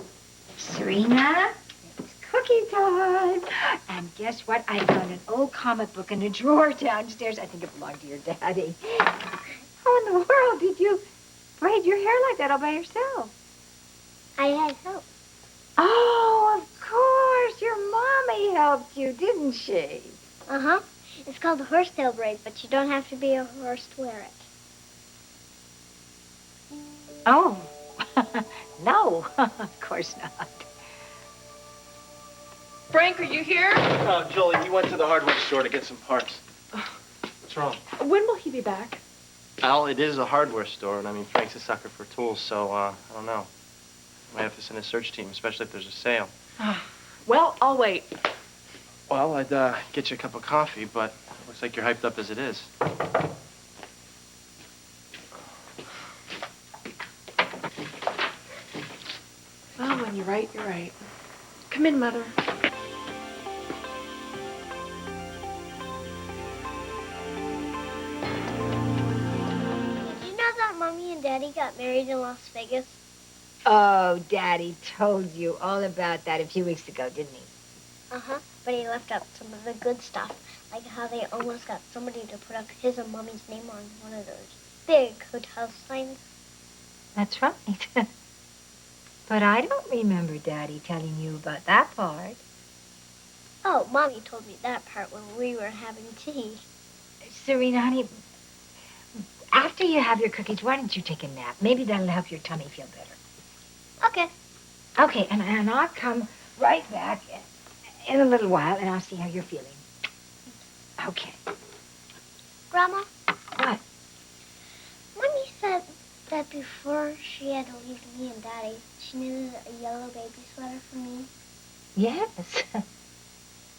[SPEAKER 9] Serena, it's cookie time. And guess what? I found an old comic book in a drawer downstairs. I think it belonged to your daddy. How in the world did you braid your hair like that all by yourself?
[SPEAKER 16] I had help.
[SPEAKER 9] Oh, of course. Your mommy helped you, didn't she?
[SPEAKER 16] Uh-huh. It's called a horsetail braid, but you don't have to be a horse to wear it.
[SPEAKER 9] Oh, no, of course not.
[SPEAKER 17] Frank, are you here?
[SPEAKER 5] Oh, Jolie, he went to the hardware store to get some parts. What's wrong?
[SPEAKER 17] When will he be back?
[SPEAKER 5] Al, it is a hardware store, and I mean, Frank's a sucker for tools, so, I don't know. Might have to send a search team, especially if there's a sale.
[SPEAKER 17] Well, I'll wait.
[SPEAKER 5] Well, I'd get you a cup of coffee, but it looks like you're hyped up as it is.
[SPEAKER 17] Well, when you're right, you're right. Come in, Mother.
[SPEAKER 16] Did you know that Mommy and Daddy got married in Las Vegas?
[SPEAKER 9] Oh, Daddy told you all about that a few weeks ago, didn't he?
[SPEAKER 16] Uh-huh. But he left out some of the good stuff, like how they almost got somebody to put up his and Mommy's name on one of those big hotel signs.
[SPEAKER 9] That's right. But I don't remember Daddy telling you about that part.
[SPEAKER 16] Oh, Mommy told me that part when we were having tea.
[SPEAKER 9] Serena, honey, after you have your cookies, why don't you take a nap? Maybe that'll help your tummy feel better.
[SPEAKER 16] Okay.
[SPEAKER 9] Okay, and I'll come right back in a little while, and I'll see how you're feeling. Okay.
[SPEAKER 16] Grandma?
[SPEAKER 9] What?
[SPEAKER 16] Mommy said that before she had to leave me and Daddy, she knitted a yellow baby sweater for me.
[SPEAKER 9] Yes.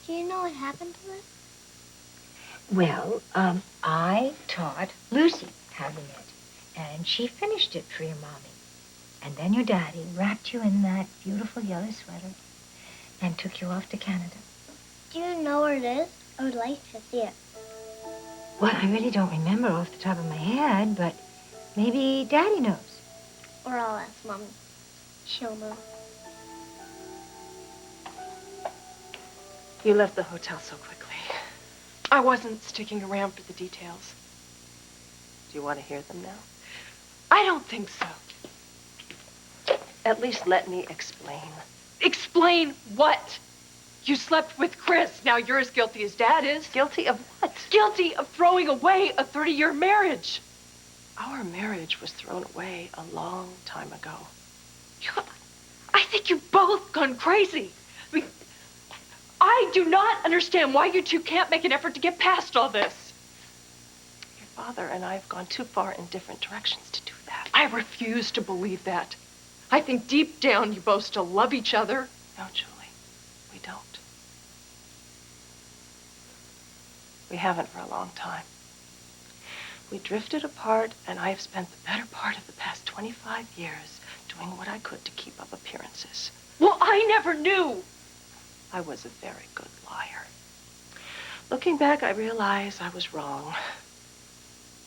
[SPEAKER 16] Do you know what happened to it?
[SPEAKER 9] Well, I taught Lucy how to knit, and she finished it for your mommy. And then your daddy wrapped you in that beautiful yellow sweater and took you off to Canada.
[SPEAKER 16] Do you know where it is? I would like to see it.
[SPEAKER 9] Well, I really don't remember off the top of my head, but maybe Daddy knows.
[SPEAKER 16] Or I'll ask Mommy. She'll know.
[SPEAKER 17] You left the hotel so quickly. I wasn't sticking around for the details.
[SPEAKER 19] Do you want to hear them now?
[SPEAKER 17] I don't think so.
[SPEAKER 19] At least let me explain.
[SPEAKER 17] Explain what? You slept with Chris. Now you're as guilty as Dad is.
[SPEAKER 19] Guilty of what?
[SPEAKER 17] Guilty of throwing away a 30-year marriage.
[SPEAKER 19] Our marriage was thrown away a long time ago.
[SPEAKER 17] I think you've both gone crazy. I mean, I do not understand why you two can't make an effort to get past all this.
[SPEAKER 19] Your father and I have gone too far in different directions to do that.
[SPEAKER 17] I refuse to believe that. I think deep down you both still love each other.
[SPEAKER 19] No, Julie, we don't. We haven't for a long time. We drifted apart, and I have spent the better part of the past 25 years
[SPEAKER 17] doing what I could to keep up appearances.
[SPEAKER 15] Well, I never knew.
[SPEAKER 17] I was a very good liar. Looking back, I realize I was wrong.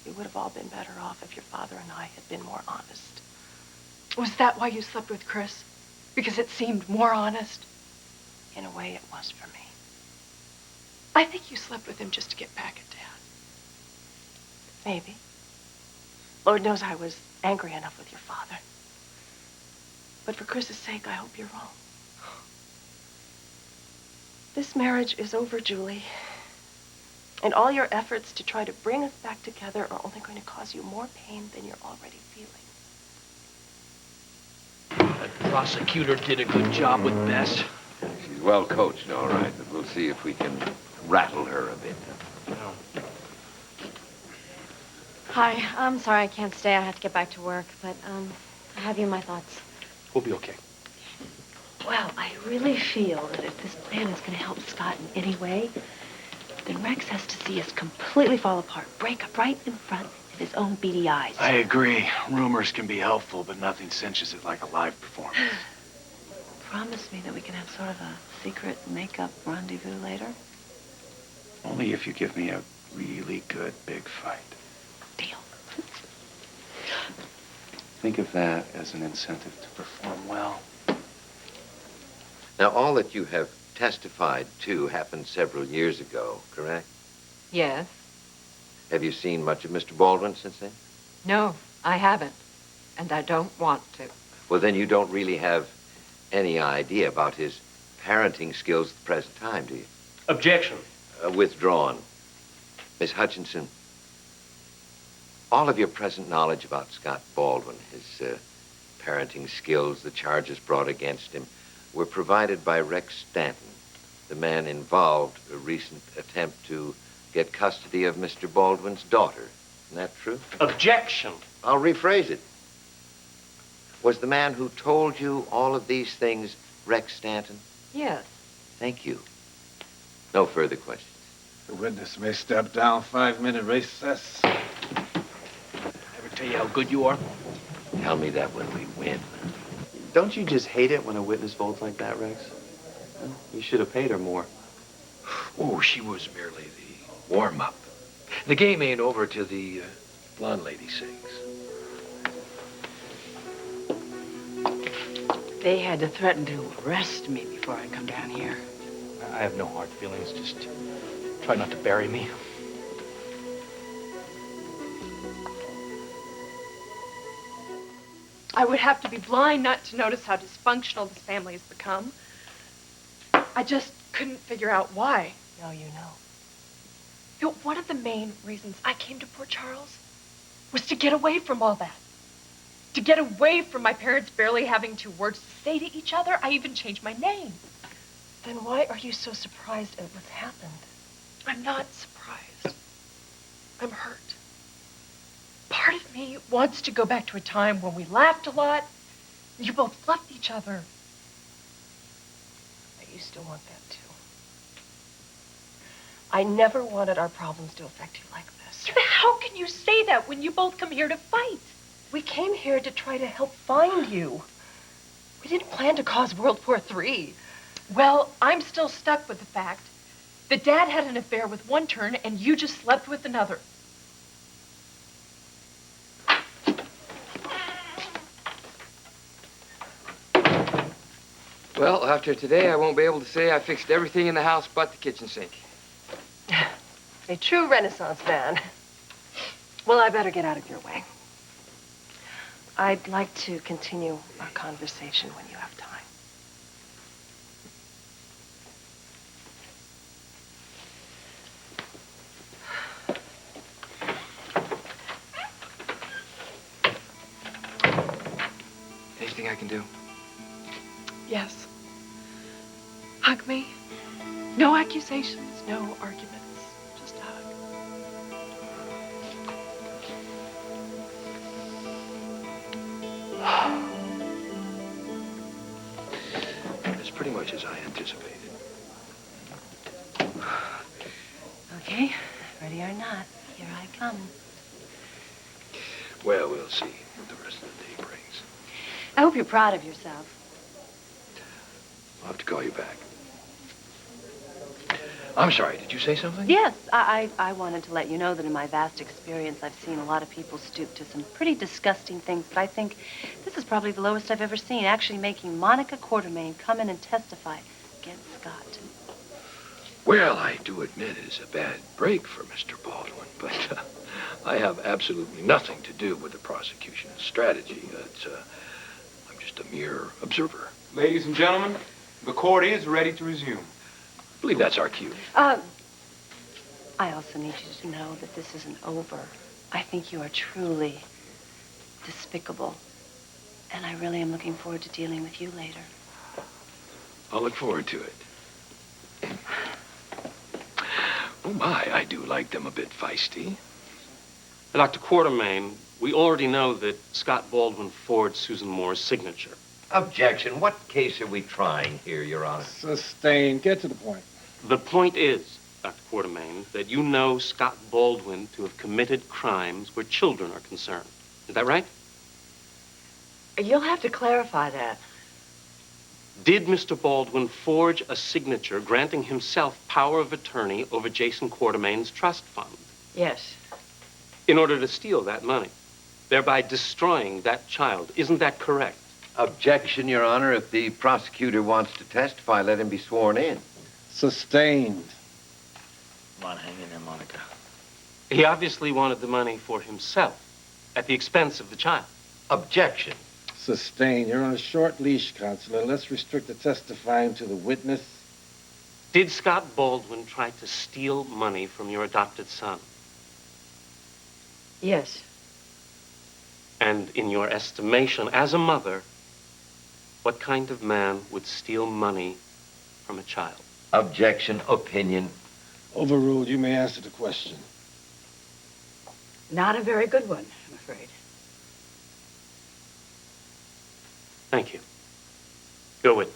[SPEAKER 17] We would have all been better off if your father and I had been more honest.
[SPEAKER 15] Was that why you slept with Chris? Because it seemed more honest?
[SPEAKER 17] In a way, it was for me.
[SPEAKER 15] I think you slept with him just to get back at Dad.
[SPEAKER 17] Maybe. Lord knows I was angry enough with your father. But for Chris's sake, I hope you're wrong. This marriage is over, Julie. And all your efforts to try to bring us back together are only going to cause you more pain than you're already feeling.
[SPEAKER 5] That prosecutor did a good job with Bess.
[SPEAKER 2] She's well coached, all right, but we'll see if we can rattle her a bit.
[SPEAKER 11] Hi, I'm sorry I can't stay. I have to get back to work, but I have you in my thoughts.
[SPEAKER 5] We'll be okay.
[SPEAKER 17] Well, I really feel that if this plan is going to help Scott in any way, then Rex has to see us completely fall apart, break up right in front of his own beady eyes.
[SPEAKER 5] I agree. Rumors can be helpful, but nothing cinches it like a live performance.
[SPEAKER 17] Promise me that we can have sort of a secret makeup rendezvous later.
[SPEAKER 5] Only if you give me a really good big fight.
[SPEAKER 17] Deal.
[SPEAKER 5] Think of that as an incentive to perform well.
[SPEAKER 2] Now, all that you have testified to happened several years ago, correct?
[SPEAKER 22] Yes.
[SPEAKER 2] Have you seen much of Mr. Baldwin since then?
[SPEAKER 22] No, I haven't. And I don't want to.
[SPEAKER 2] Well, then you don't really have any idea about his parenting skills at the present time, do you?
[SPEAKER 3] Objection.
[SPEAKER 2] Withdrawn. Miss Hutchinson, all of your present knowledge about Scott Baldwin, his parenting skills, the charges brought against him, were provided by Rex Stanton, the man involved in a recent attempt to get custody of Mr. Baldwin's daughter. Isn't that true?
[SPEAKER 3] Objection.
[SPEAKER 2] I'll rephrase it. Was the man who told you all of these things Rex Stanton?
[SPEAKER 22] Yes.
[SPEAKER 2] Thank you. No further questions.
[SPEAKER 7] The witness may step down. 5-minute recess.
[SPEAKER 5] Ever tell you how good you are?
[SPEAKER 2] Tell me that when we win.
[SPEAKER 3] Don't you just hate it when a witness folds like that, Rex? You should have paid her more.
[SPEAKER 4] Oh, she was merely the warm-up. The game ain't over till the blonde lady sings.
[SPEAKER 17] They had to threaten to arrest me before I come down here.
[SPEAKER 5] I have no hard feelings. Just try not to bury me.
[SPEAKER 15] I would have to be blind not to notice how dysfunctional this family has become. I just couldn't figure out why.
[SPEAKER 17] Now you know.
[SPEAKER 15] You know, one of the main reasons I came to Port Charles was to get away from all that. To get away from my parents barely having 2 words to say to each other. I even changed my name.
[SPEAKER 17] Then why are you so surprised at what's happened?
[SPEAKER 15] I'm not surprised. I'm hurt. Part of me wants to go back to a time when we laughed a lot. You both loved each other.
[SPEAKER 17] But you still want that too. I never wanted our problems to affect you like this.
[SPEAKER 15] How can you say that when you both come here to fight?
[SPEAKER 17] We came here to try to help find you. We didn't plan to cause World War III.
[SPEAKER 15] Well, I'm still stuck with the fact that Dad had an affair with one turn and you just slept with another.
[SPEAKER 12] Well, after today, I won't be able to say I fixed everything in the house but the kitchen sink.
[SPEAKER 17] A true Renaissance man. Well, I better get out of your way. I'd like to continue our conversation when you have time.
[SPEAKER 12] Anything I can do?
[SPEAKER 15] Yes. Hug me. No accusations, no arguments. Just a hug.
[SPEAKER 4] It's pretty much as I anticipated.
[SPEAKER 17] Okay, ready or not, here I come.
[SPEAKER 4] Well, we'll see what the rest of the day brings.
[SPEAKER 17] I hope you're proud of yourself.
[SPEAKER 4] I'll have to call you back. I'm sorry, did you say something?
[SPEAKER 17] Yes, I wanted to let you know that in my vast experience, I've seen a lot of people stoop to some pretty disgusting things, but I think this is probably the lowest I've ever seen, actually making Monica Quartermain come in and testify against Scott.
[SPEAKER 4] Well, I do admit it is a bad break for Mr. Baldwin, but I have absolutely nothing to do with the prosecution's strategy. I'm just a mere observer.
[SPEAKER 18] Ladies and gentlemen, the court is ready to resume.
[SPEAKER 4] I believe that's our cue.
[SPEAKER 17] I also need you to know that this isn't over. I think you are truly despicable, and I really am looking forward to dealing with you later.
[SPEAKER 4] I'll look forward to it. Oh, my, I do like them a bit feisty.
[SPEAKER 3] Dr. Quartermain, we already know that Scott Baldwin forged Susan Moore's signature.
[SPEAKER 2] Objection. What case are we trying here, Your Honor?
[SPEAKER 7] Sustained. Get to the point.
[SPEAKER 3] The point is, Dr. Quartermain, that you know Scott Baldwin to have committed crimes where children are concerned. Is that right?
[SPEAKER 17] You'll have to clarify that.
[SPEAKER 3] Did Mr. Baldwin forge a signature granting himself power of attorney over Jason Quartermain's trust fund?
[SPEAKER 17] Yes.
[SPEAKER 3] In order to steal that money, thereby destroying that child. Isn't that correct?
[SPEAKER 2] Objection, Your Honor. If the prosecutor wants to testify, let him be sworn in.
[SPEAKER 7] Sustained.
[SPEAKER 1] Come on, hang in there, Monica.
[SPEAKER 3] He obviously wanted the money for himself at the expense of the child.
[SPEAKER 2] Objection.
[SPEAKER 7] Sustained. You're on a short leash, Counselor. Let's restrict the testifying to the witness.
[SPEAKER 3] Did Scott Baldwin try to steal money from your adopted son?
[SPEAKER 17] Yes.
[SPEAKER 3] And in your estimation as a mother, what kind of man would steal money from a child?
[SPEAKER 2] Objection. Opinion.
[SPEAKER 7] Overruled. You may answer the question.
[SPEAKER 17] Not a very good one, I'm afraid.
[SPEAKER 3] Thank you. Your witness.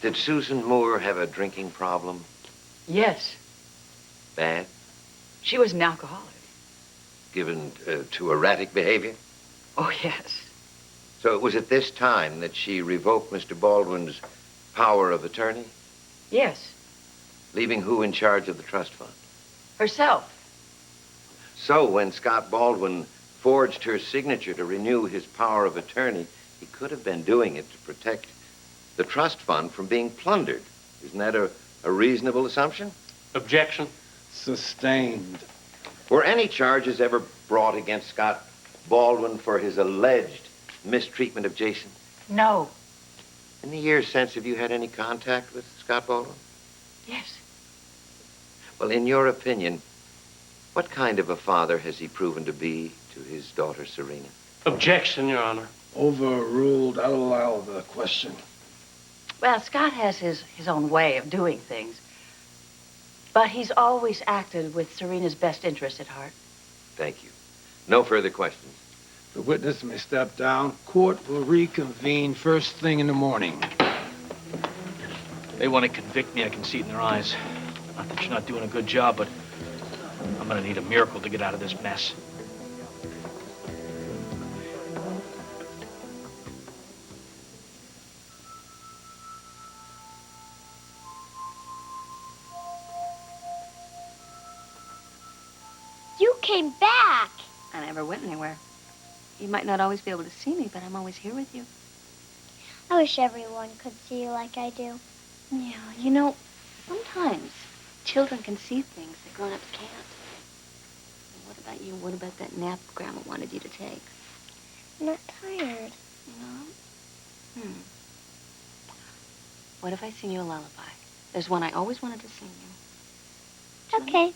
[SPEAKER 2] Did Susan Moore have a drinking problem?
[SPEAKER 17] Yes.
[SPEAKER 2] Bad?
[SPEAKER 17] She was an alcoholic.
[SPEAKER 2] Given to erratic behavior?
[SPEAKER 17] Oh, yes.
[SPEAKER 2] So it was at this time that she revoked Mr. Baldwin's power of attorney?
[SPEAKER 17] Yes.
[SPEAKER 2] Leaving who in charge of the trust fund?
[SPEAKER 17] Herself.
[SPEAKER 2] So when Scott Baldwin forged her signature to renew his power of attorney, he could have been doing it to protect the trust fund from being plundered. Isn't that a reasonable assumption?
[SPEAKER 3] Objection.
[SPEAKER 7] Sustained.
[SPEAKER 2] Were any charges ever brought against Scott Baldwin for his alleged mistreatment of Jason?
[SPEAKER 17] No.
[SPEAKER 2] In the years since, have you had any contact with Scott Baldwin?
[SPEAKER 17] Yes.
[SPEAKER 2] Well, in your opinion, what kind of a father has he proven to be to his daughter, Serena?
[SPEAKER 3] Objection, Your Honor.
[SPEAKER 7] Overruled. I'll allow the question.
[SPEAKER 17] Well, Scott has his own way of doing things. But he's always acted with Serena's best interest at heart.
[SPEAKER 2] Thank you. No further questions.
[SPEAKER 7] The witness may step down. Court will reconvene first thing in the morning.
[SPEAKER 1] They want to convict me. I can see it in their eyes. Not that you're not doing a good job, but I'm going to need a miracle to get out of this mess.
[SPEAKER 16] You came back.
[SPEAKER 19] I never went anywhere. You might not always be able to see me, but I'm always here with you.
[SPEAKER 16] I wish everyone could see you like I do.
[SPEAKER 19] Yeah, you know, sometimes children can see things that grown-ups can't. What about you? What about that nap Grandma wanted you to take?
[SPEAKER 16] I'm not tired.
[SPEAKER 19] No? What if I sing you a lullaby? There's one I always wanted to sing you.
[SPEAKER 16] Okay.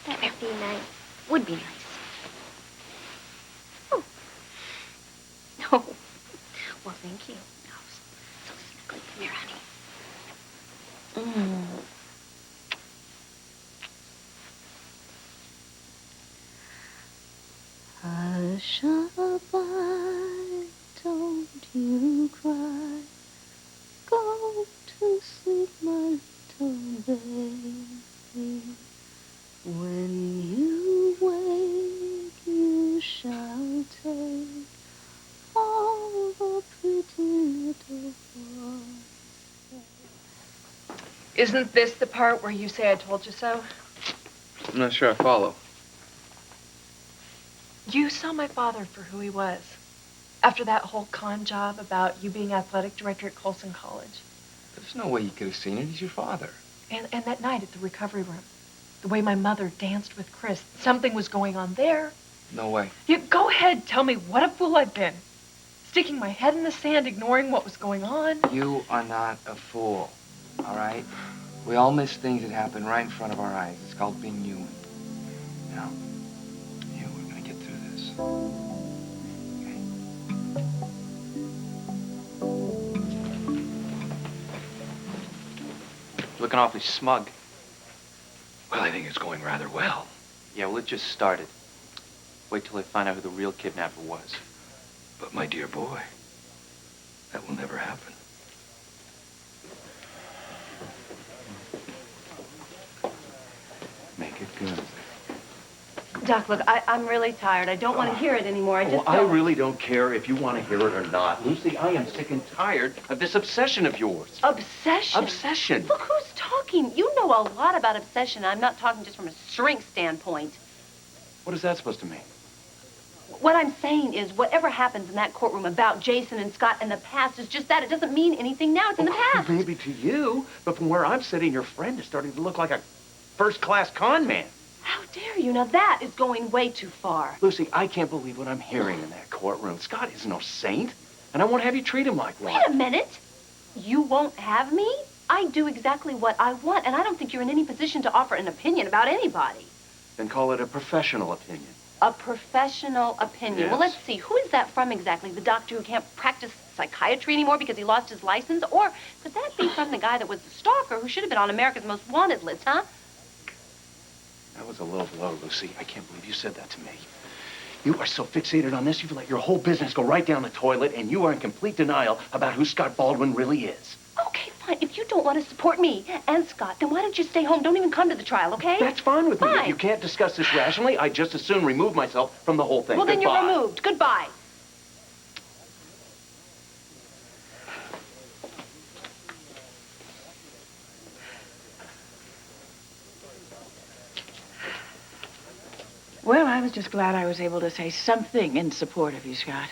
[SPEAKER 16] That would be nice.
[SPEAKER 19] Would be nice. Oh. No. Well, thank you. No, so snuggly. Come here, honey. Hush a bye, don't you cry. Go to sleep, my little babe.
[SPEAKER 17] Isn't this the part where you say I told you so?
[SPEAKER 6] I'm not sure I follow.
[SPEAKER 17] You saw my father for who he was. After that whole con job about you being athletic director at Colson College.
[SPEAKER 12] There's no way you could have seen it. He's your father.
[SPEAKER 17] And that night at the recovery room. The way my mother danced with Chris. Something was going on there.
[SPEAKER 12] No way.
[SPEAKER 17] You go ahead, tell me what a fool I've been. Sticking my head in the sand, ignoring what was going on.
[SPEAKER 12] You are not a fool, all right? We all miss things that happen right in front of our eyes. It's called being human. Now, we're gonna get through this.
[SPEAKER 6] Looking awfully smug.
[SPEAKER 4] Well, I think it's going rather well.
[SPEAKER 6] Yeah, well, it just started. Wait till they find out who the real kidnapper was.
[SPEAKER 4] But my dear boy, that will never happen.
[SPEAKER 5] Make it good.
[SPEAKER 19] Doc, look, I'm really tired. I don't want to hear it anymore. I just
[SPEAKER 5] I
[SPEAKER 19] don't.
[SPEAKER 5] really don't care if you want to hear it or not. Lucy, I am sick and tired of this obsession of yours.
[SPEAKER 19] Obsession?
[SPEAKER 5] Obsession.
[SPEAKER 19] Look who's talking. You know a lot about obsession. I'm not talking just from a strength standpoint.
[SPEAKER 5] What is that supposed to mean?
[SPEAKER 19] What I'm saying is whatever happens in that courtroom about Jason and Scott in the past is just that. It doesn't mean anything now. It's in the past.
[SPEAKER 5] Maybe to you, but from where I'm sitting, your friend is starting to look like a first-class con man.
[SPEAKER 19] How dare you? Now that is going way too far.
[SPEAKER 5] Lucy, I can't believe what I'm hearing in that courtroom. Scott is no saint, and I won't have you treat him like one.
[SPEAKER 19] Wait a minute. You won't have me? I do exactly what I want, and I don't think you're in any position to offer an opinion about anybody.
[SPEAKER 5] Then call it a professional opinion.
[SPEAKER 19] A professional opinion.
[SPEAKER 5] Yes.
[SPEAKER 19] Well, let's see. Who is that from exactly? The doctor who can't practice psychiatry anymore because he lost his license? Or could that be from the guy that was the stalker who should have been on America's Most Wanted list, huh?
[SPEAKER 5] That was a low blow, Lucy. I can't believe you said that to me. You are so fixated on this, you've let your whole business go right down the toilet, and you are in complete denial about who Scott Baldwin really is.
[SPEAKER 19] Okay, fine. If you don't want to support me and Scott, then why don't you stay home? Don't even come to the trial, okay?
[SPEAKER 5] That's fine with me.
[SPEAKER 19] Fine.
[SPEAKER 5] If you can't discuss this rationally, I'd just as soon remove myself from the whole thing.
[SPEAKER 19] Well, then
[SPEAKER 5] Goodbye.
[SPEAKER 19] you're removed. Goodbye.
[SPEAKER 10] Well, I was just glad I was able to say something in support of you, Scott.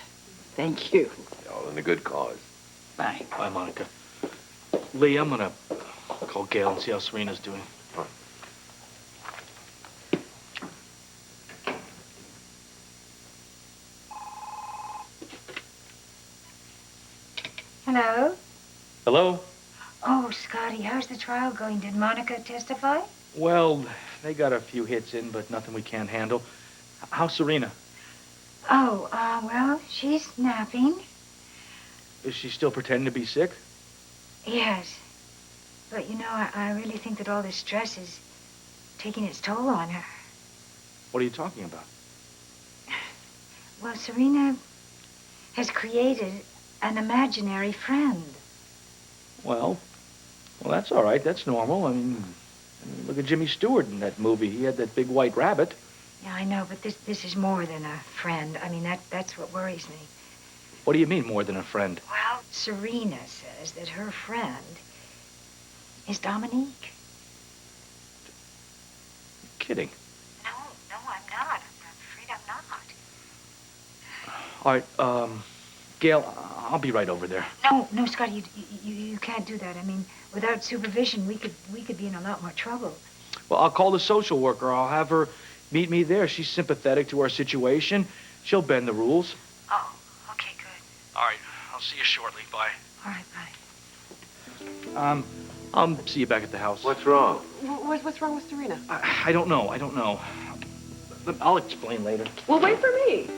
[SPEAKER 10] Thank you.
[SPEAKER 2] All in a good cause.
[SPEAKER 10] Bye.
[SPEAKER 1] Bye, Monica. Lee, I'm gonna call Gayle and see how Serena's doing.
[SPEAKER 9] Hello?
[SPEAKER 1] Hello?
[SPEAKER 9] Oh, Scotty, how's the trial going? Did Monica testify?
[SPEAKER 1] Well, they got a few hits in, but nothing we can't handle. How's Serena?
[SPEAKER 9] Oh, well, she's napping.
[SPEAKER 1] Is she still pretending to be sick?
[SPEAKER 9] Yes. But, you know, I really think that all this stress is taking its toll on her.
[SPEAKER 1] What are you talking about?
[SPEAKER 9] Well, Serena has created an imaginary friend.
[SPEAKER 1] Well, that's all right. That's normal. I mean, look at Jimmy Stewart in that movie. He had that big white rabbit.
[SPEAKER 9] Yeah, I know, but this is more than a friend. I mean, that's what worries me.
[SPEAKER 1] What do you mean, more than a friend?
[SPEAKER 9] Well, Serena says that her friend is Dominique.
[SPEAKER 1] You're kidding.
[SPEAKER 9] No, I'm not. I'm afraid I'm not.
[SPEAKER 1] All right, Gayle, I'll be right over there.
[SPEAKER 9] No, Scotty, you can't do that. I mean, without supervision, we could be in a lot more trouble.
[SPEAKER 1] Well, I'll call the social worker. I'll have her meet me there. She's sympathetic to our situation. She'll bend the rules.
[SPEAKER 9] Oh, okay, good.
[SPEAKER 1] All right, I'll see you shortly. Bye.
[SPEAKER 9] All right, bye.
[SPEAKER 1] I'll see you back at the house.
[SPEAKER 2] What's wrong?
[SPEAKER 17] What's wrong with Serena?
[SPEAKER 1] I don't know. I'll explain later.
[SPEAKER 17] Well, wait for me.